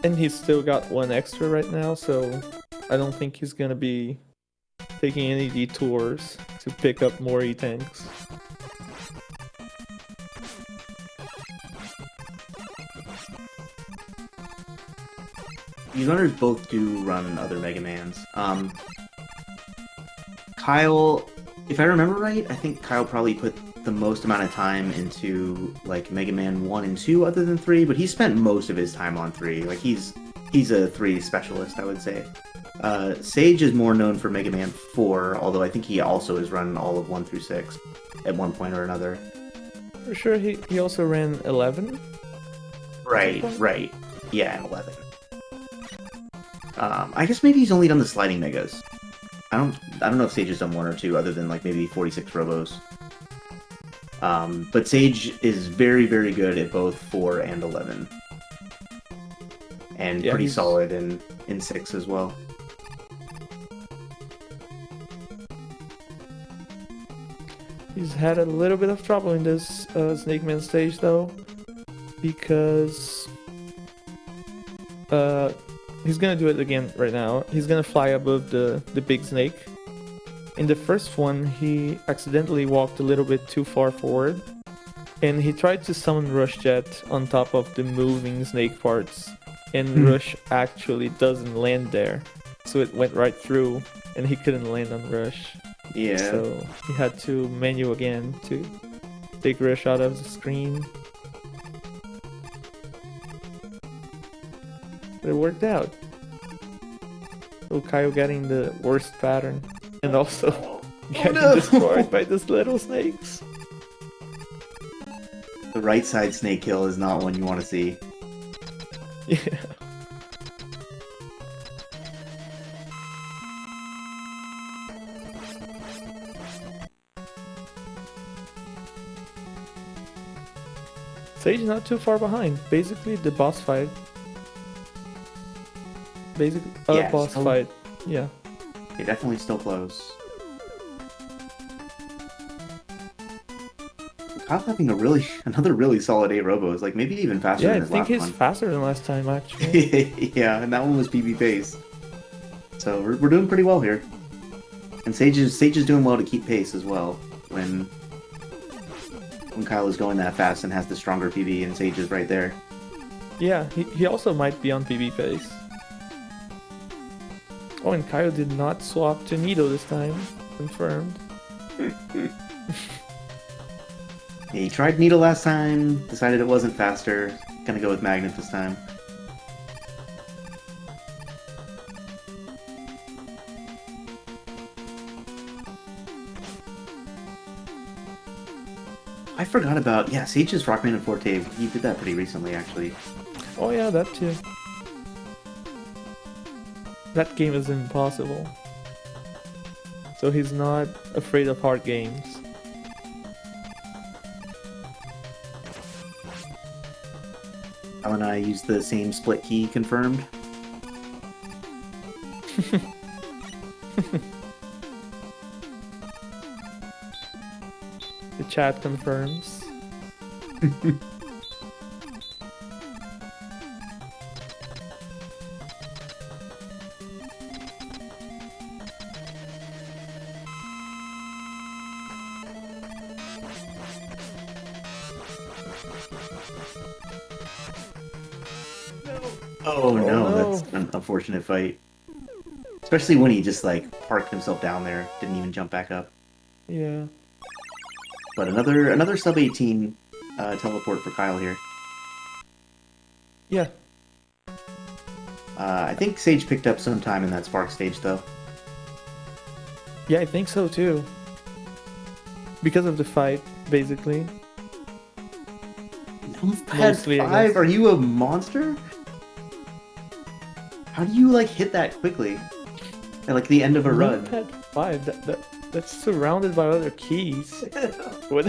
And he's still got one extra right now, so I don't think he's gonna be taking any detours to pick up more E-Tanks. These runners both do run other Mega Mans. Kyle, if I remember right, I think Kyle probably put the most amount of time into like Mega Man 1 and 2 other than 3, but he spent most of his time on 3. Like he's a 3 specialist, I would say. Sage is more known for Mega Man 4, although I think he also has run all of 1 through 6 at one point or another. For sure, he also ran 11. Right. Yeah, and 11. I guess maybe he's only done the sliding megas. I don't know if Sage has done 1 or 2 other than like maybe 46 Robos. But Sage is very, very good at both 4 and 11. And pretty solid in 6 as well. He's had a little bit of trouble in this Snake Man stage though, because he's gonna do it again right now. He's gonna fly above the big snake. In the first one, he accidentally walked a little bit too far forward, and he tried to summon Rush Jet on top of the moving snake parts, and Rush actually doesn't land there, so it went right through, and he couldn't land on Rush. Yeah. So he had to menu again to take Rush out of the screen. But it worked out. So Kyle getting the worst pattern. And also getting destroyed by those little snakes. The right side snake kill is not one you want to see. Yeah. Sage not too far behind. Basically the boss fight. Yeah, Boss fight. Yeah. You're definitely still close. Kyle's having another really solid 8 Robos, like maybe even faster Yeah, than I his think last he's one. faster than last time actually. Yeah, and that one was PB pace. So we're doing pretty well here. And Sage is doing well to keep pace as well when Kyle is going that fast and has the stronger PB and Sage is right there. Yeah, he also might be on PB pace. Oh, and Kyle did not swap to Nido this time. Confirmed. Yeah, he tried Needle last time, decided it wasn't faster. Gonna go with Magnet this time. I forgot about, yeah, Sage's Rockman and Forte. He did that pretty recently, actually. Oh yeah, that too. That game is impossible. So he's not afraid of hard games. Kyle and I used the same split key confirmed. The chat confirms. Oh no, no. that's an unfortunate fight. Especially when he just like parked himself down there, didn't even jump back up. Yeah. But another sub 18 teleport for Kyle here. Yeah. I think Sage picked up some time in that Spark stage though. Yeah, I think so too. Because of the fight, basically. Mostly, 5? Are you a monster? How do you like hit that quickly? At like the end of a run. Pad 5. That's surrounded by other keys. What?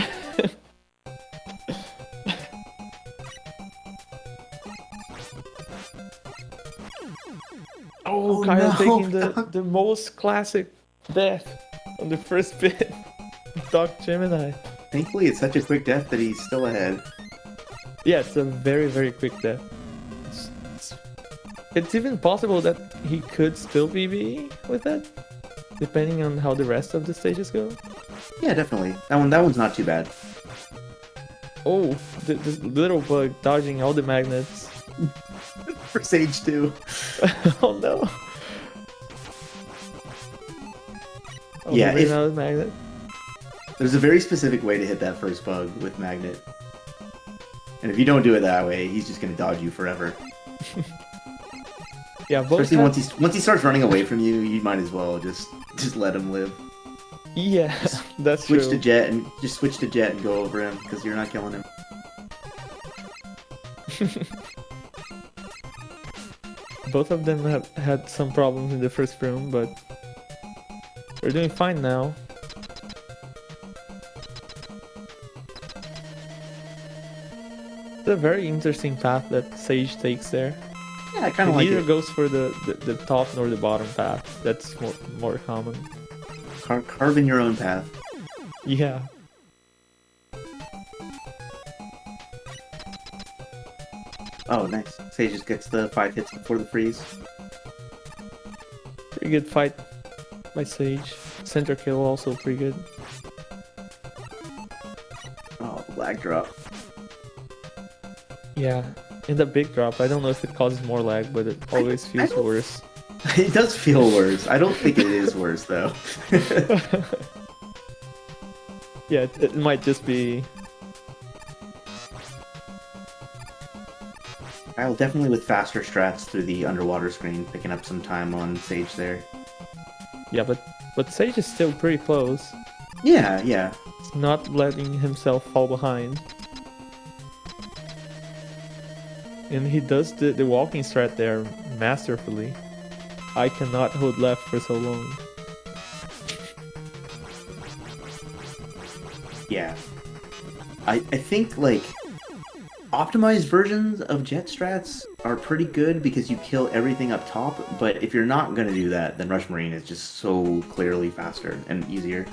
Oh, Kyle no. taking the most classic death on the first bit. Doc Gemini. Thankfully, it's such a quick death that he's still ahead. Yeah, it's a very, very quick death. It's even possible that he could still PB with it, depending on how the rest of the stages go. Yeah, definitely. That one's not too bad. Oh, the little bug dodging all the magnets. For Sage too. Oh no. Oh, yeah, ran out of magnet. There's a very specific way to hit that first bug with magnet. And if you don't do it that way, he's just gonna dodge you forever. Yeah, both especially once he starts running away from you, you might as well just let him live. Yeah, that's Switch true. to Jet and just switch to Jet and go over him because you're not killing him. Both of them have had some problems in the first room, but they're doing fine now. It's a very interesting path that Sage takes there. Yeah, I kind of It like neither it. goes for the top nor the bottom path. That's more common. Carving your own path. Yeah. Oh, nice. Sage just gets the 5 hits before the freeze. Pretty good fight by Sage. Center kill also pretty good. Oh, the lag drop. Yeah. In the big drop, I don't know if it causes more lag, but it always feels worse. It does feel worse. I don't think it is worse, though. Yeah, it might just be... Kyle definitely with faster strats through the underwater screen, picking up some time on Sage there. Yeah, but Sage is still pretty close. Yeah, yeah. He's not letting himself fall behind. And he does the walking strat there masterfully. I cannot hold left for so long. Yeah. I think, like, optimized versions of Jet strats are pretty good because you kill everything up top, but if you're not going to do that, then Rush Marine is just so clearly faster and easier.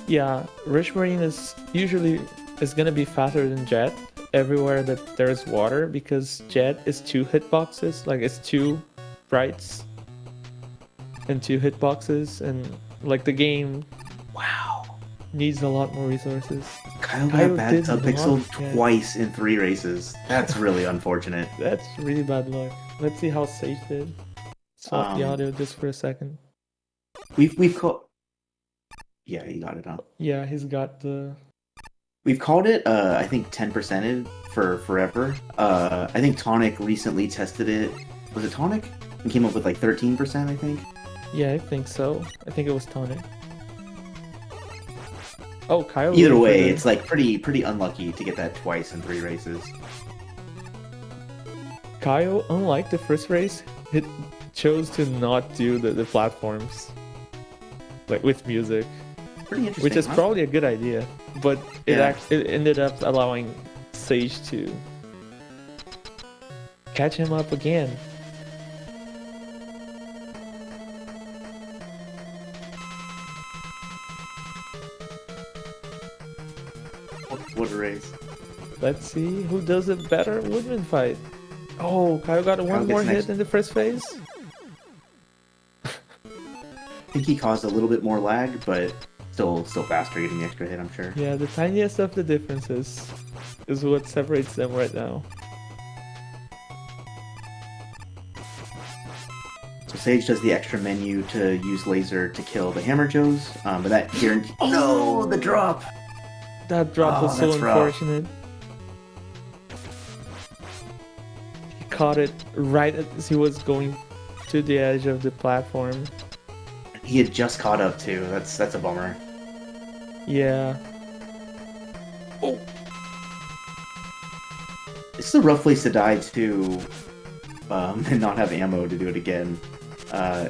Yeah, Rush Marine is gonna be faster than Jet everywhere that there's water, because Jet is 2 hitboxes, like it's 2 sprites and 2 hitboxes, and like the game, wow, needs a lot more resources. Kyle Kyle got bad did subpixel not get- twice in 3 races. That's really unfortunate. That's really bad luck. Let's see how Sage did. Swap the Um, audio just for a second. We've called... Yeah, you got it, huh? Yeah, he's got the... We've called it, I think, 10%ed for forever. I think Tonic recently tested it. Was it Tonic? And came up with like 13%, I think. Yeah, I think so. I think it was Tonic. Oh, Kyle. Either went for way, the- it's like pretty unlucky to get that twice in 3 races. Kyle, unlike the first race, it chose to not do the platforms, like with music, Pretty interesting, which is huh? probably a good idea. But Yeah. it ended up allowing Sage to catch him up again. What a race. Let's see who does it better. Woodman fight. Oh, Kyle got one more hit in the first phase. I think he caused a little bit more lag, but still faster getting the extra hit, I'm sure. Yeah, the tiniest of the differences is what separates them right now. So Sage does the extra menu to use laser to kill the Hammer Joes, but that guarantees. Oh no, the drop! That drop was so that's rough. unfortunate. He caught it right as he was going to the edge of the platform. He had just caught up too. That's a bummer. Yeah. Oh. This is a rough place to die too, and not have ammo to do it again.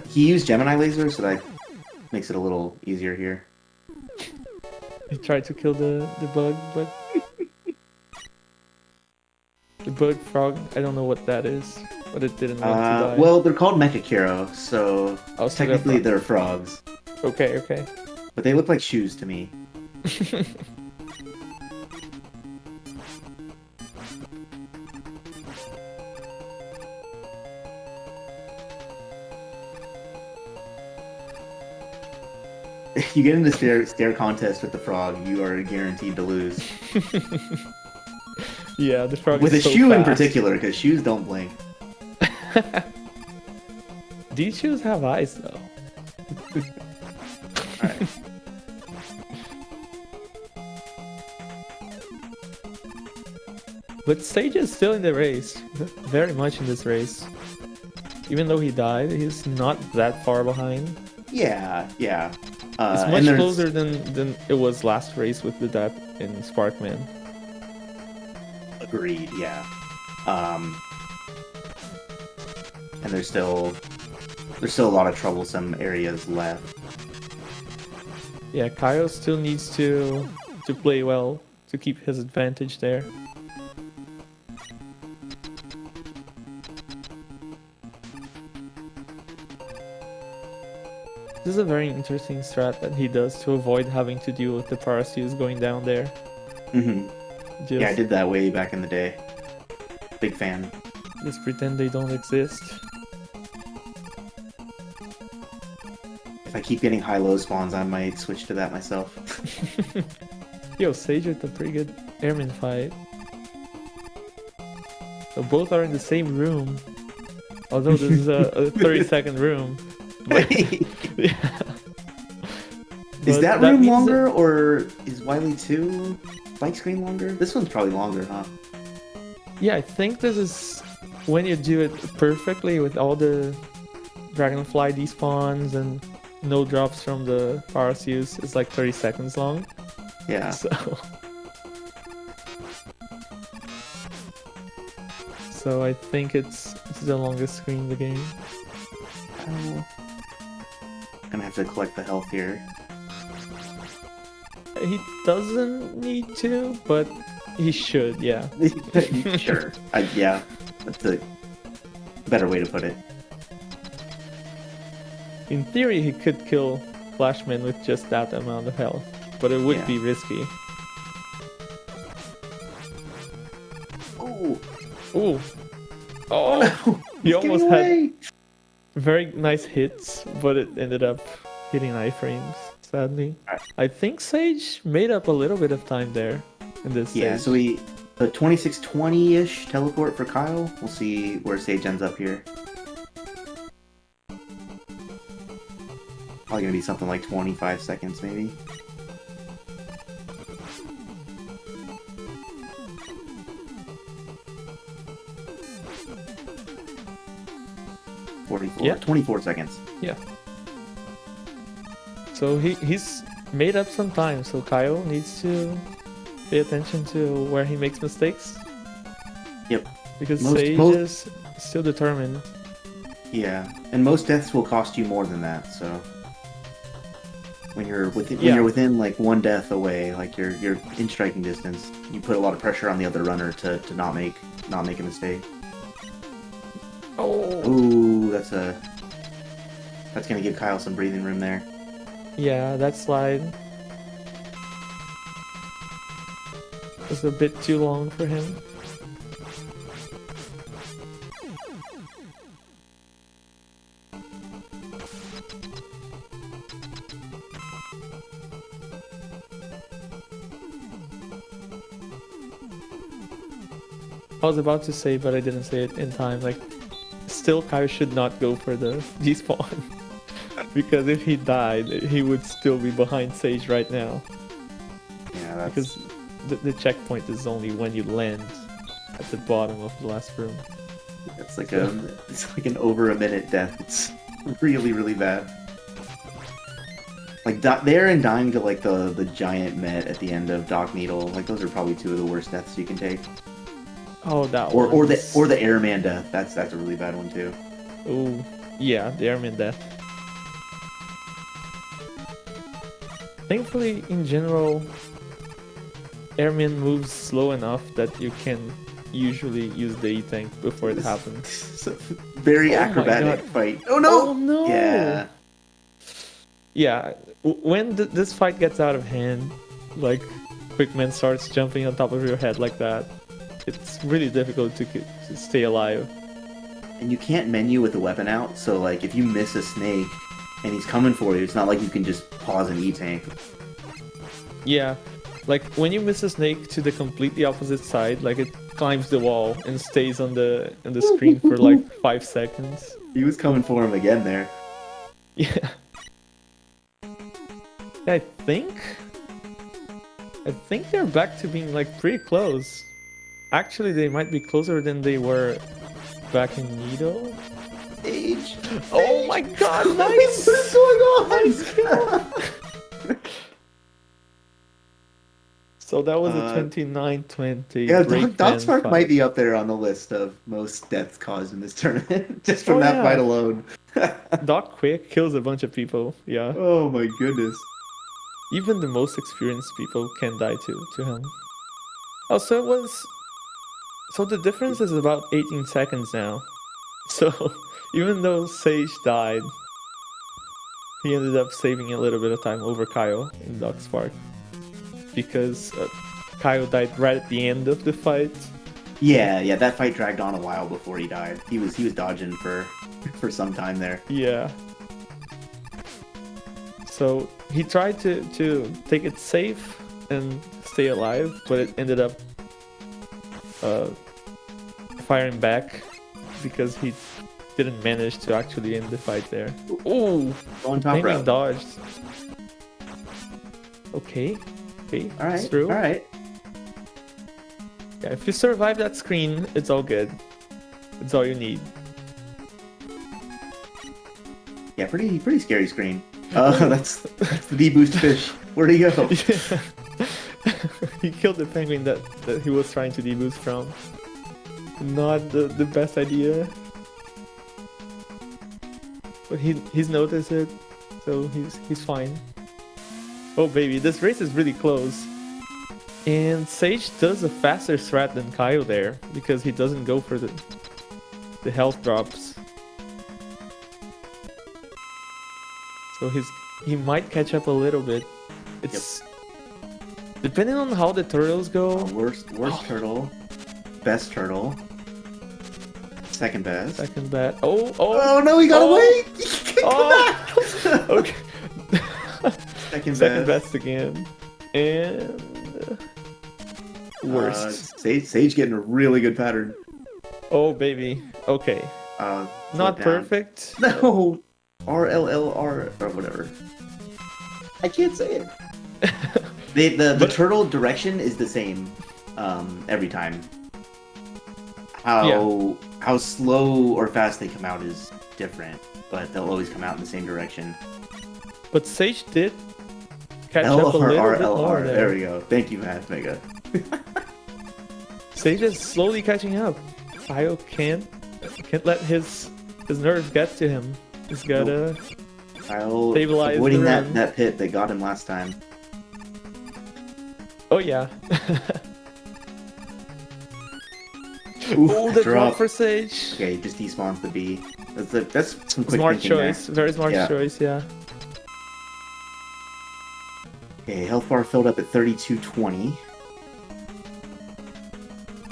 He used Gemini laser, so that makes it a little easier here. He tried to kill the bug, but the bug frog, I don't know what that is, but it didn't want to die. Well, they're called Mechakiro, so technically they're frogs. Okay, okay. But they look like shoes to me. If you get into stare contest with the frog, you are guaranteed to lose. Yeah, the frog with is a so shoe fast. in particular, because shoes don't blink. These shoes have eyes though. Alright. But Sage is still in the race, very much in this race. Even though he died, he's not that far behind. Yeah. It's much closer than it was last race with the death in Sparkman. Agreed, yeah. And there's still a lot of troublesome areas left. Yeah, Kyle still needs to play well to keep his advantage there. This is a very interesting strat that he does to avoid having to deal with the Parasius going down there. Mm-hmm. Yeah, I did that way back in the day. Big fan. Just pretend they don't exist. If I keep getting high-low spawns, I might switch to that myself. Yo, Sage with a pretty good airman fight. So both are in the same room. Although this is a 30-second room. Yeah. Is that room longer, or is Wily 2 bike screen longer? This one's probably longer, huh? Yeah, I think this is when you do it perfectly with all the Dragonfly despawns and no drops from the Parasius. It's like 30 seconds long. Yeah. So I think it's the longest screen in the game. Oh. Gonna have to collect the health here. He doesn't need to, but he should, yeah. Sure. Yeah, that's a better way to put it. In theory, he could kill Flashman with just that amount of health, but it would be risky. Ooh. Ooh. Oh, no. He almost had very nice hits, but it ended up hitting iframes, sadly. Right. I think Sage made up a little bit of time there in this stage. Yeah, so the 2620-ish teleport for Kyle. We'll see where Sage ends up here. Probably gonna be something like 25 seconds, maybe. Yeah. 24 seconds. Yeah. So he's made up some time, so Kyle needs to pay attention to where he makes mistakes. Yep. Because Sage is still determined. Yeah, and most deaths will cost you more than that, so when you're within like one death away, like you're in striking distance, you put a lot of pressure on the other runner to not make a mistake. Oh. Ooh, that's gonna give Kyle some breathing room there. Yeah, that slide. was a bit too long for him. I was about to say, but I didn't say it in time. Like, still, Kyle should not go for the despawn. Because if he died, he would still be behind Sage right now. Yeah, that's... Because the checkpoint is only when you land at the bottom of the last room. It's like an over a minute death. It's really, really bad. Like there and dying to like the giant Met at the end of Doc Needle, like those are probably two of the worst deaths you can take. Oh, that or one. Or the Airman death. That's a really bad one too. Oh, yeah, the Airman death. Thankfully, in general, Airman moves slow enough that you can usually use the E-Tank before it happens. Very acrobatic fight. Oh no! Oh no! Yeah. Yeah, when this fight gets out of hand, like Quickman starts jumping on top of your head like that, it's really difficult to stay alive. And you can't menu with the weapon out, so like if you miss a snake and he's coming for you, it's not like you can just pause an E-Tank. Yeah, like when you miss a snake to the completely opposite side, like it climbs the wall and stays on the screen for like 5 seconds. He was coming for him again there. Yeah. I think they're back to being like pretty close. Actually, they might be closer than they were back in Nido. Sage. Oh my god, nice! What is going on? Nice kill! So that was a 29-20. Yeah, Doc Spark might be up there on the list of most deaths caused in this tournament, just from that fight alone. Doc Quick kills a bunch of people, yeah. Oh my goodness. Even the most experienced people can die to him. Oh, so the difference is about 18 seconds now. So even though Sage died, he ended up saving a little bit of time over Kyle in Doc Spark. Because Kyle died right at the end of the fight. Yeah, that fight dragged on a while before he died. He was dodging for some time there. Yeah. So he tried to take it safe and stay alive, but it ended up firing back because he didn't manage to actually end the fight there. Ooh! On top row. Dodged. Okay. Alright, through. alright. Yeah, if you survive that screen, it's all good. It's all you need. Yeah, pretty scary screen. That's the D-boost fish. Where'd he go? He killed the penguin that he was trying to deboost from. Not the best idea. But he's noticed it, so he's fine. Oh baby, this race is really close. And Sage does a faster strat than Kyle there, because he doesn't go for the health drops. So he might catch up a little bit. It's depending on how the turtles go. Worst turtle, best turtle, second best. Second best. Oh no, he got away! Okay. Second best again. And worst. Sage getting a really good pattern. Oh baby. Okay. Not perfect. No. RLLR or whatever. I can't say it. The turtle direction is the same every time. How slow or fast they come out is different, but they'll always come out in the same direction. But Sage did catch up a little bit more there. There we go. Thank you, Matt Mega. Sage is slowly catching up. Kyle can't let his nerves get to him. He's gotta stabilize avoiding the run. that pit that got him last time. Oh yeah. Ooh, the drop for Sage. Okay, just despawns the B. That's some quick smart thinking choice. there. Very smart choice, yeah. Okay, health bar filled up at 3220.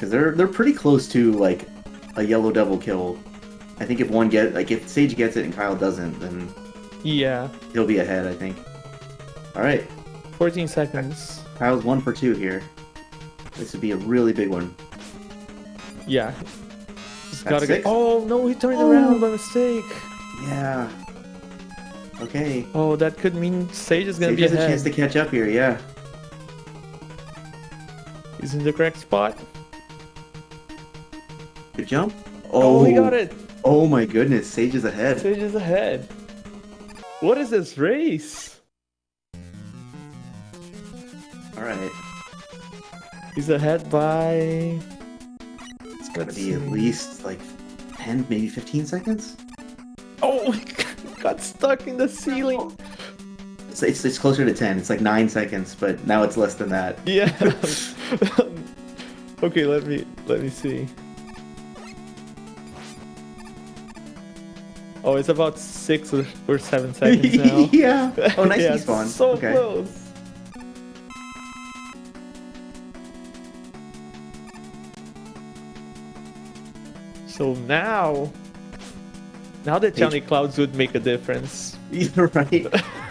because they're pretty close to like a yellow devil kill. I think if Sage gets it and Kyle doesn't, then Yeah. he'll be ahead. I think. All right, 14 seconds. Kyle's 1 for 2 here. This would be a really big one. Yeah. He's That's gotta get. 6. Oh no, he turned around by mistake. Yeah. Okay. Oh, that could mean Sage is gonna Sage be has a ahead. chance to catch up here. Yeah. He's in the correct spot. Good jump. Oh, he got it. Oh my goodness, Sage is ahead. Sage is ahead. What is this race? All right. He's ahead by. It's gotta be at least like 10, maybe 15 seconds. Oh, he got stuck in the ceiling. It's closer to 10. It's like 9 seconds, but now it's less than that. Yeah. Okay, let me see. Oh, it's about 6 or 7 seconds now. Yeah. Oh, nice Yeah, respawn. so Okay. close. So now the Johnny Clouds would make a difference. You're right.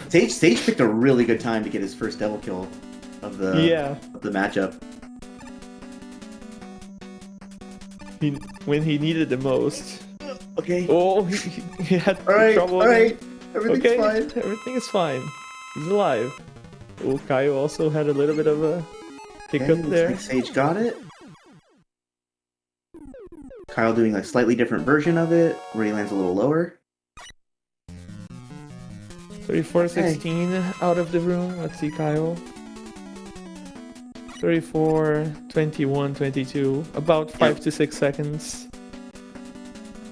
Sage picked a really good time to get his first devil kill of the matchup. When he needed the most. Okay. Oh, he had trouble. All right. Everything's Okay, fine. everything is fine. He's alive. Oh, Kaio also had a little bit of a hiccup Okay, there. looks like Sage got it. Kyle doing a slightly different version of it, where he lands a little lower. 34-16 out of the room. Let's see, Kyle. 34-21-22. About 5 to 6 seconds.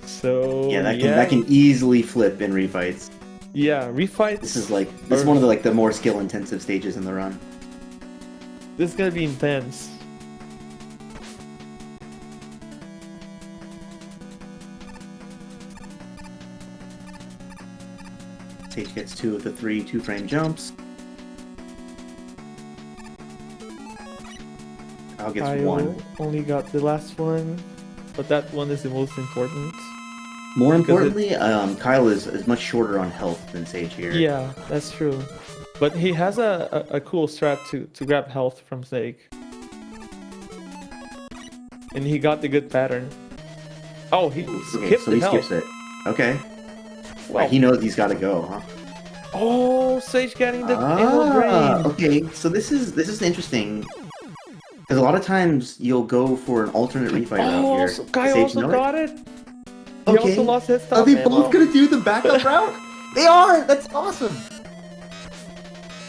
So Yeah, that can easily flip in refights. Yeah, refights. This is one of the more skill intensive stages in the run. This is gonna be intense. Sage gets 2 of the 3 2-frame jumps. Kyle gets Kyle 1. only got the last one, but that one is the most important. More importantly, Kyle is much shorter on health than Sage here. Yeah, that's true. But he has a cool strat to grab health from Sage. And he got the good pattern. Oh, he skipped so the he health. skips it. Okay. Well, He knows he's got to go, huh? oh, Sage getting the anal brain. Okay, so this is interesting. Because a lot of times you'll go for an alternate refight route here. So Kyle Sage also know got it. He Okay. also lost his Are stuff. they both gonna do the backup route? They are! That's awesome!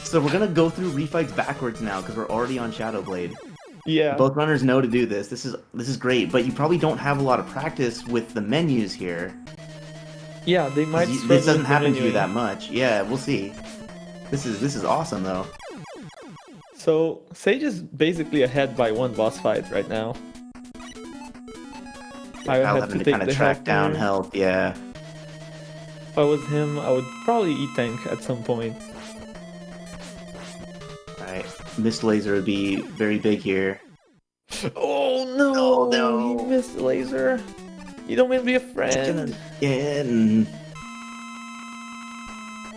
So we're gonna go through refights backwards now, because we're already on Shadowblade. Yeah. Both runners know to do this. This is great, but you probably don't have a lot of practice with the menus here. Yeah, they might. This doesn't happen to you that much. Yeah, we'll see. This is awesome though. So Sage is basically ahead by 1 boss fight right now. I Kyle would have having to to take kind the of track health down there. health. Yeah. If I was him, I would probably E-tank at some point. All right. Missed laser would be very big here. Oh no! Oh, no. He missed the laser. You don't mean to be a friend. Yeah. And...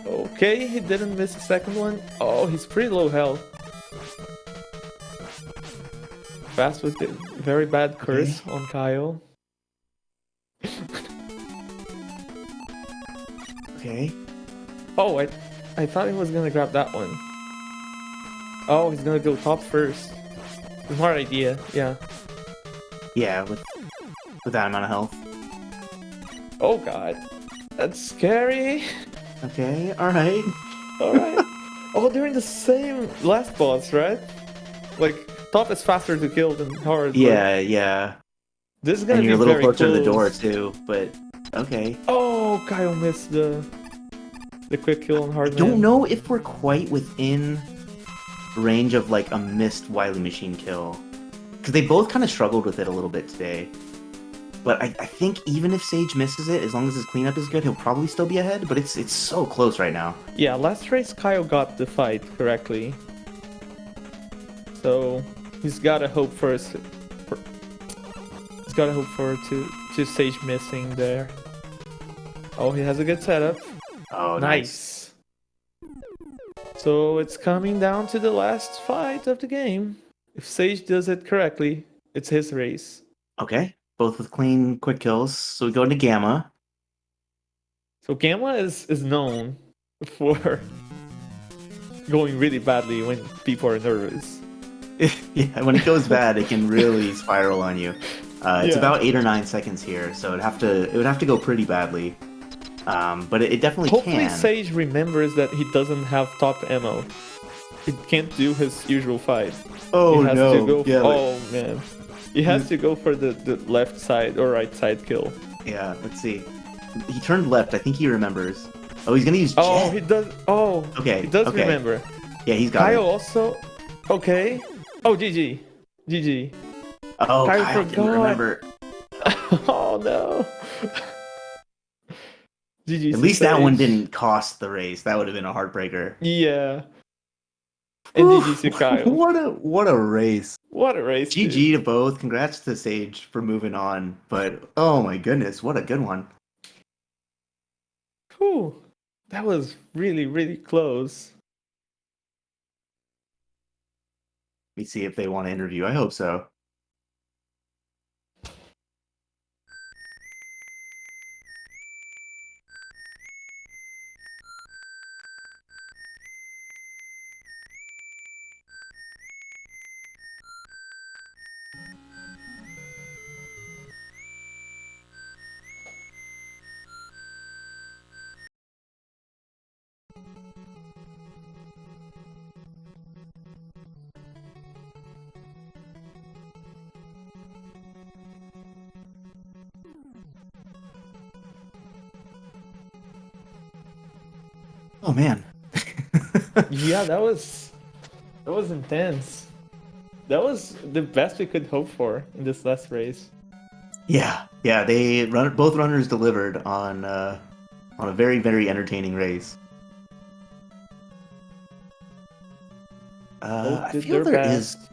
Okay, he didn't miss the second one. Oh, he's pretty low health. Fast with the very bad curse on Kyle. Okay. Oh, I thought he was gonna grab that one. Oh, he's gonna go top first. Smart idea, yeah. Yeah, with that amount of health. Oh god, that's scary. Okay. All right. All right. Oh, they're in the same last boss, right? Like top is faster to kill than hard. but Yeah. This is gonna And be you're a little very closer to the door close. too, but okay. Oh, Kyle missed the quick kill on I hard. don't know if we're quite within range of like a missed Wily Machine kill, because they both kind of struggled with it a little bit today. But I think even if Sage misses it, as long as his cleanup is good, he'll probably still be ahead. But it's so close right now. Yeah, last race Kyle got the fight correctly. So he's gotta hope for gotta hope for to Sage missing there. Oh, he has a good setup. Oh, nice. So it's coming down to the last fight of the game. If Sage does it correctly, it's his race. Okay, both with clean, quick kills. So we go into Gamma. So Gamma is known for going really badly when people are nervous. Yeah, when it goes bad, it can really spiral on you. It's Yeah. about 8 or 9 seconds here, so it would have to go pretty badly. But it definitely Hopefully can. Sage remembers that he doesn't have top ammo. He can't do his usual fight. Oh He has no! to go Yeah, oh man. He has to go for the left side or right side kill. yeah. Let's see. He turned left. I think he remembers. Oh, he's gonna use jet. Oh, he does. Oh, Okay, he does okay. remember. Yeah, he's got Kyle it. also. Okay. Oh, GG. GG. Oh, Kyle Kyle didn't forgot. remember. Oh no. GG. At least that one didn't cost the race. That would have been a heartbreaker. Yeah. And GG to Kyle. What a race. What a race. GG dude. to both. Congrats to Sage for moving on. But oh my goodness, what a good one. Whew. That was really, really close. Let me see if they want to interview. I hope so. Oh man. Yeah, that was intense. That was the best we could hope for in this last race. Yeah. Both runners delivered on a very, very entertaining race. Both I did feel their there is. best.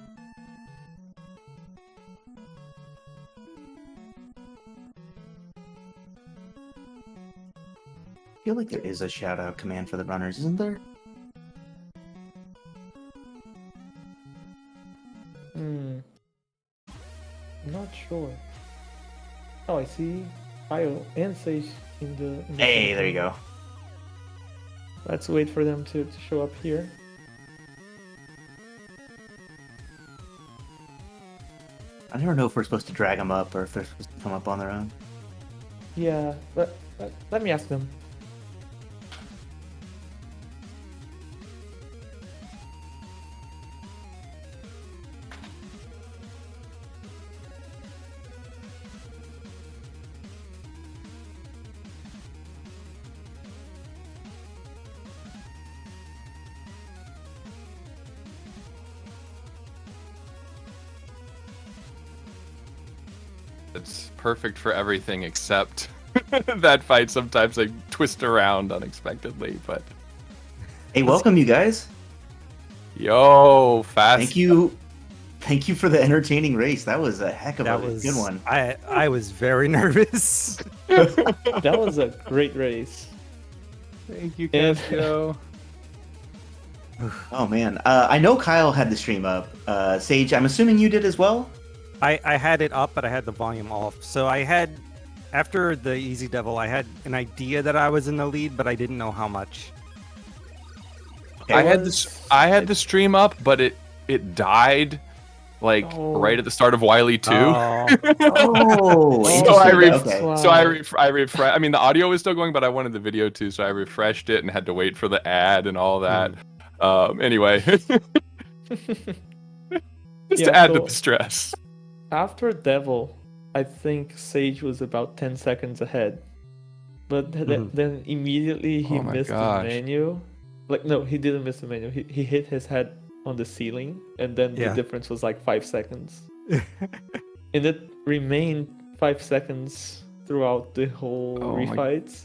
I feel like there is a shout out command for the runners, isn't there? Not sure. Oh, I see Kyle and Sage in the. Hey, there you go. Let's wait for them to show up here. I never know if we're supposed to drag them up or if they're supposed to come up on their own. Yeah, let me ask them. It's perfect for everything except that fight. Sometimes I twist around unexpectedly, but Hey, welcome you guys. yo, fast. Thank you for the entertaining race. That was a heck of a good one. I was very nervous. That was a great race. Thank you, And- Casio. Oh man, I know Kyle had the stream up. Sage, I'm assuming you did as well. I had it up, but I had the volume off. So I had, after the Easy Devil, I had an idea that I was in the lead, but I didn't know how much. Okay. I had the stream up, but it died like Oh. right at the start of Wily 2. Oh, Oh, So I interesting. Okay. Wow. So I refresh. I mean, the audio was still going, but I wanted the video too, so I refreshed it and had to wait for the ad and all that. Anyway, just Yeah, to add to so- the stress. After Devil, I think Sage was about 10 seconds ahead. But then immediately he Oh my missed gosh. the menu. Like, no, he didn't miss the menu. He hit his head on the ceiling, and then the Yeah. difference was like 5 seconds. And it remained 5 seconds throughout the whole Oh my- refights.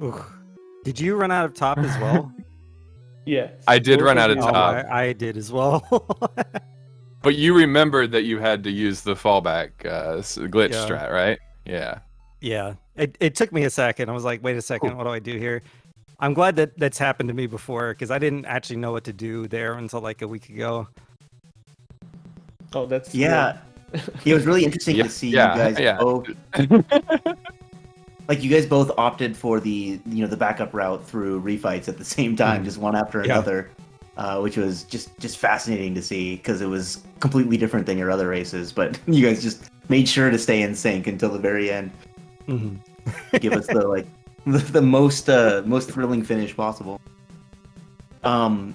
Ugh. Did you run out of top as well? Yeah. I did both run of out of you- Oh, top. I did as well. But you remembered that you had to use the fallback glitch Yeah. strat, right? Yeah. Yeah, it took me a second. I was like, wait a second, what do I do here? I'm glad that that's happened to me before because I didn't actually know what to do there until like a week ago. Oh, that's Yeah, it was really interesting Yeah, to see yeah, you guys yeah. both. Like you guys both opted for the the backup route through refights at the same time, just one after Yeah. another, which was just fascinating to see because it was completely different than your other races. But you guys just made sure to stay in sync until the very end. Mhm. Give us the the most thrilling finish possible. Kyle,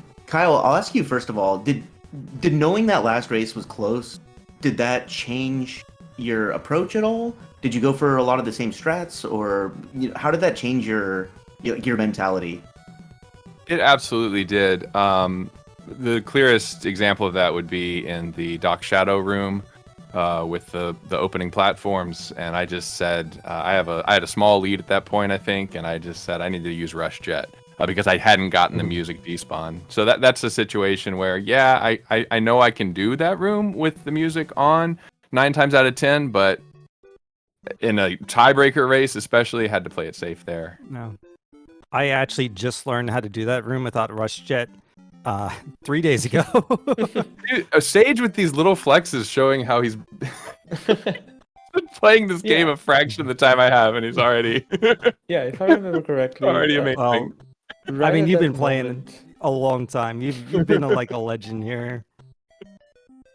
I'll ask you first of all, did knowing that last race was close, did that change your approach at all? Did you go for a lot of the same strats, or how did that change your mentality? It absolutely did. The clearest example of that would be in the Doc Shadow room with the opening platforms, and I just said I had a small lead at that point, I think, and I just said I need to use Rush Jet because I hadn't gotten the music despawn. So that's a situation where I know I can do that room with the music on 9 times out of 10, but in a tiebreaker race, especially, had to play it safe there. No, I actually just learned how to do that room without Rush Jet 3 days ago. Dude, a Sage with these little flexes showing how he's been playing this game a fraction of the time I have, and he's already Yeah, if I remember correctly, already amazing. Well, right I mean, at you've that been playing moment- a long time. You've been like a legend here.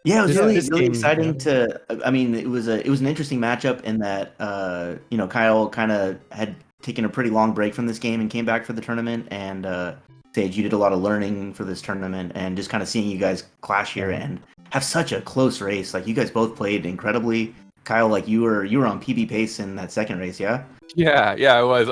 Yeah, it was This really game, exciting yeah. to. I mean, it was an interesting matchup in that Kyle kind of had taken a pretty long break from this game and came back for the tournament, and Sage, you did a lot of learning for this tournament, and just kind of seeing you guys clash here and have such a close race. Like you guys both played incredibly. Kyle, like you were on PB pace in that second race, yeah? Yeah, I was.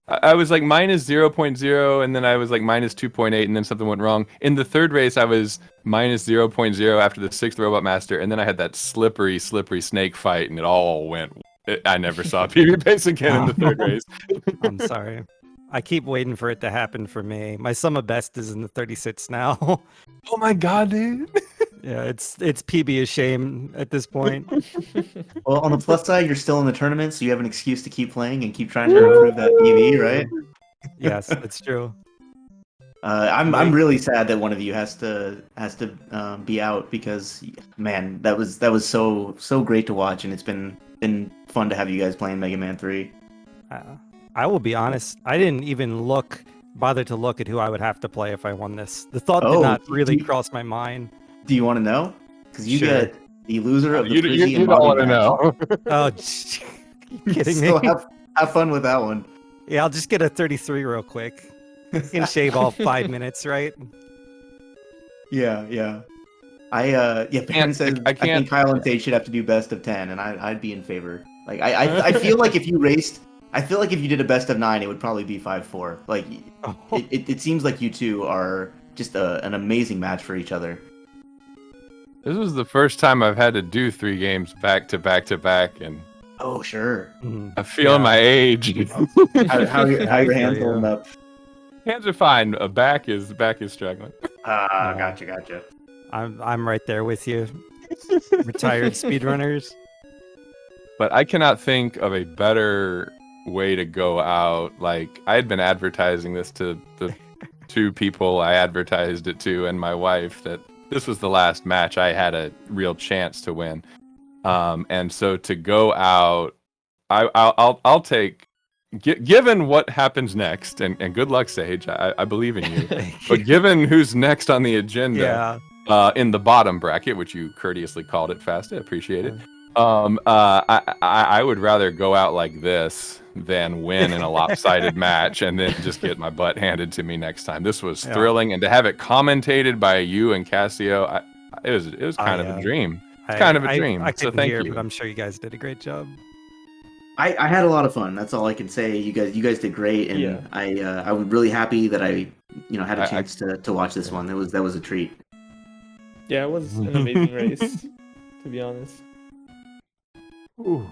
I was like minus 0.0, and then I was like minus 2.8, and then something went wrong. In the third race, I was minus 0.0 after the 6th Robot Master, and then I had that slippery snake fight, and it all went. I never saw PB pace again in the third race. I'm sorry. I keep waiting for it to happen for me. My sum of best is in the 36 now. Oh my god, dude! Yeah, it's PB a shame at this point. Well, on the plus side, you're still in the tournament, so you have an excuse to keep playing and keep trying to improve that PV, right? Yes, that's true. I'm really sad that one of you has to be out because man, that was so great to watch, and it's been fun to have you guys playing Mega Man 3. I will be honest. I didn't even bother to look at who I would have to play if I won this. The thought did not really cross my mind. Do you want to know? Because you Sure. get the loser of the You Frizzy and don't Bobby want to match. know. Oh, you kidding me? So have fun with that one. Yeah, I'll just get a 33 real quick. You can shave off 5 minutes, right? Yeah. Baron says I think Kyle and Tate should have to do best of 10, and I'd be in favor. Like I feel like if you did a best of 9, it would probably be 5-4. Like it seems like you two are just an amazing match for each other. This was the first time I've had to do 3 games back to back to back, and Oh sure. Mhm. I'm feeling my age. How your hands you. holding up? Hands are fine. Back is struggling. Gotcha. I'm right there with you. Retired speedrunners. But I cannot think of a better way to go out. Like, I had been advertising this to the 2 people I advertised it to and my wife that this was the last match I had a real chance to win. And so to go out, I'll take. Given what happens next, and good luck, Sage, I believe in you. But given who's next on the agenda, in the bottom bracket, which you courteously called it fast, I appreciate it. I would rather go out like this than win in a lopsided match and then just get my butt handed to me next time. This was thrilling, and to have it commentated by you and Cassio, it was kind of a dream. It's kind of a dream. I So couldn't thank hear, you. but I'm sure you guys did a great job. I had a lot of fun. That's all I can say. You guys did great, and I was really happy that I had a chance to watch this one. That was a treat. Yeah, it was an amazing race, to be honest. Ooh.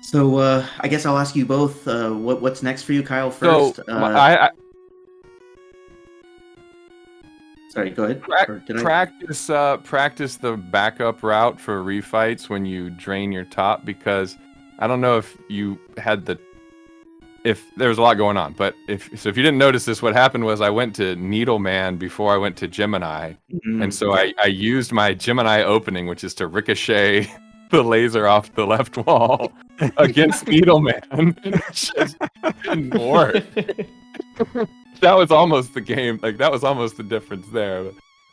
So I guess I'll ask you both. What's next for you, Kyle? First. So Sorry, go ahead. Or did I? Practice the backup route for refights when you drain your top, because I don't know if you had if there was a lot going on, but if you didn't notice this, what happened was I went to Needleman before I went to Gemini, and so I used my Gemini opening, which is to ricochet the laser off the left wall against Needleman. It just didn't work. That was almost the game. Like, that was almost the difference there.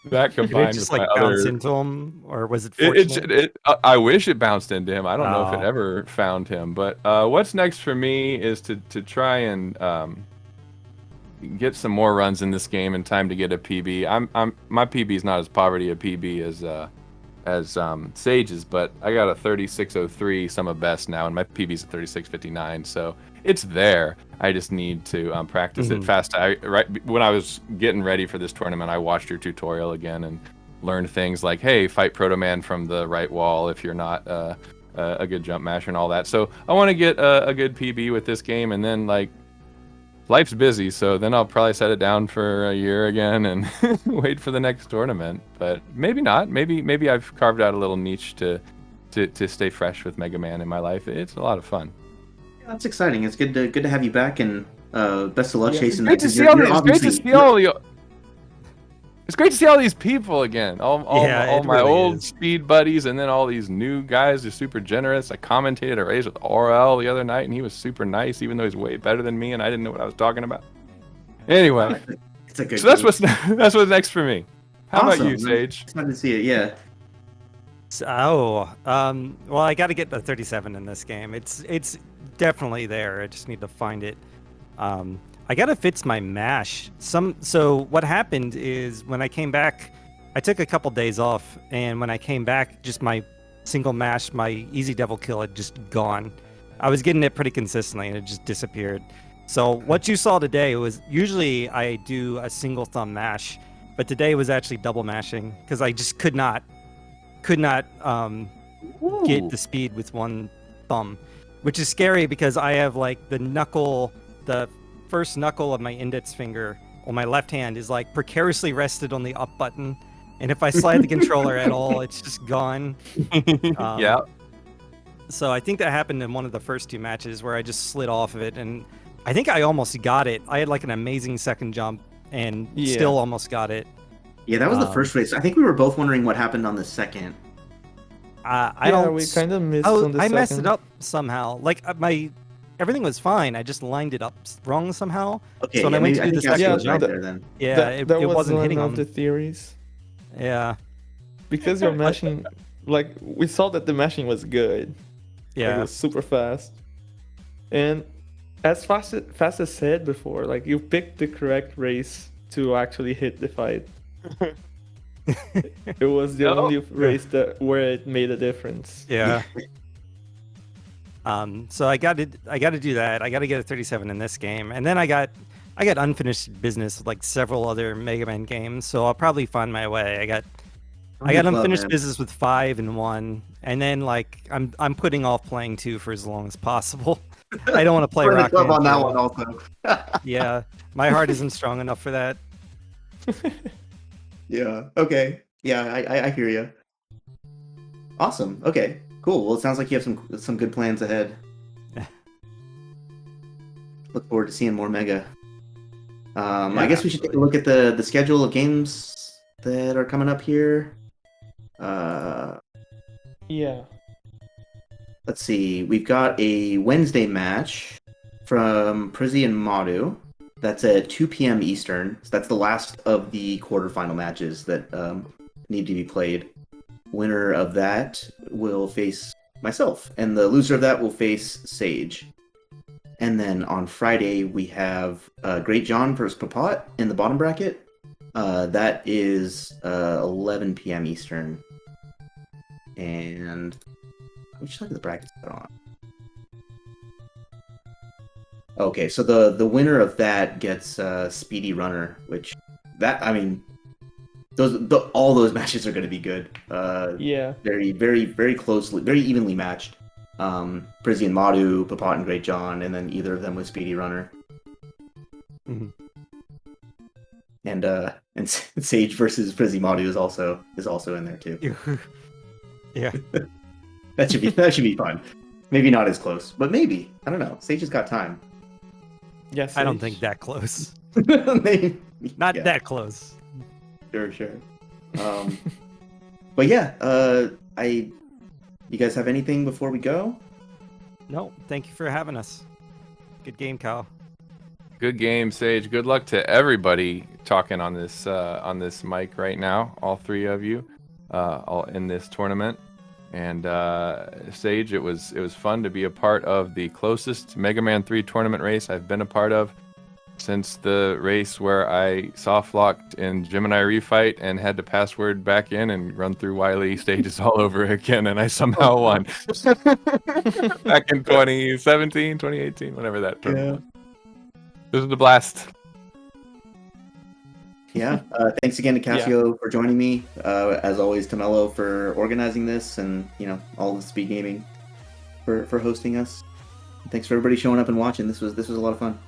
That combined Did it just with like my bounce other... into him, or was it fortunate? I wish it bounced into him. I don't know if it Oh. ever found him. But what's next for me is to try and get some more runs in this game in time to get a PB. My PB is not as poverty a PB as Sage's, but I got a 3603 summa best now, and my PB's a 3659, so it's there. I just need to practice it fast. When I was getting ready for this tournament, I watched your tutorial again and learned things like, hey, fight Proto Man from the right wall if you're not a good jump masher and all that. So I want to get a good PB with this game, and then like life's busy, so then I'll probably set it down for a year again and wait for the next tournament. But maybe not. Maybe I've carved out a little niche to stay fresh with Mega Man in my life. It's a lot of fun. Yeah, that's exciting. It's good to have you back, and best of luck chasing that. It's great to see all these people again. All my really old is. speed buddies, and then all these new guys are super generous. I commentated a race with Orel the other night, and he was super nice, even though he's way better than me, and I didn't know what I was talking about. Anyway, it's a good. so that's what's next for me. How Awesome. about you, Sage? Excited to see it. Yeah. Well, I got to get the 37 in this game. It's definitely there. I just need to find it. I gotta fix my mash. So what happened is when I came back, I took a couple days off, and when I came back, just my single mash, my easy devil kill had just gone. I was getting it pretty consistently, and it just disappeared. So what you saw today was, usually I do a single thumb mash, but today was actually double mashing because I just could not get the speed with one thumb, which is scary because I have like the first knuckle of my index finger on my left hand is like precariously rested on the up button, and if I slide the controller at all, it's just gone. Yeah. So I think that happened in one of the first two matches where I just slid off of it, and I think I almost got it. I had like an amazing second jump and still almost got it. Yeah, that was the first race. I think we were both wondering what happened on the second. We kind of missed on the second. I messed it up somehow. Like everything was fine. I just lined it up wrong somehow. Okay, so when I went to do the second jump, there then. it was wasn't one hitting of them. the theories. Yeah. Because your mashing, like we saw that the mashing was good. Yeah. Like, it was super fast. And as fast as said before, like you picked the correct race to actually hit the fight. It was the only race where it made a difference. Yeah. So I got to do that. I got to get a 37 in this game, and then I got unfinished business with like several other Mega Man games. So I'll probably find my way. I got unfinished business with 5 and 1, and then like I'm putting off playing 2 for as long as possible. I don't want to play Rock Band on that 2. one also. Yeah, my heart isn't strong enough for that. Yeah. Okay. Yeah, I hear you. Awesome. Okay. Cool. Well, it sounds like you have some good plans ahead. Look forward to seeing more Mega. I guess we should take a look at the schedule of games that are coming up here. Yeah. Let's see. We've got a Wednesday match from Prizzy and Madu. That's at 2 p.m. Eastern. So that's the last of the quarterfinal matches that need to be played. Winner of that will face myself, and the loser of that will face Sage. And then on Friday, we have Great John versus Papat in the bottom bracket. That is 11 p.m. Eastern. And which side of the brackets are on? Okay, so the winner of that gets Speedy Runner, which all those matches are going to be good. Yeah. Very, very, very closely, very evenly matched. Prizzy and Madu, Papat and Great John, and then either of them with Speedy Runner. Mm-hmm. and Sage versus Frizzimadu is also in there too. Yeah. That should be fun. Maybe not as close, but maybe. I don't know. Sage has got time. Yes, I don't think that close. Maybe. Not Yeah. that close. Sure. But yeah, you guys have anything before we go? No, thank you for having us. Good game, Kyle. Good game, Sage. Good luck to everybody talking on this mic right now. All three of you, all in this tournament. And Sage, it was fun to be a part of the closest Mega Man 3 tournament race I've been a part of since the race where I soft locked in Gemini Refight and had to password back in and run through Wily stages all over again, and I somehow won. Back in 2017, 2018, whatever that tournament was. This was a blast. Yeah. Thanks again to Cassio for joining me. As always, to Mello for organizing this, and all the Speed Gaming for hosting us. Thanks for everybody showing up and watching. This was a lot of fun.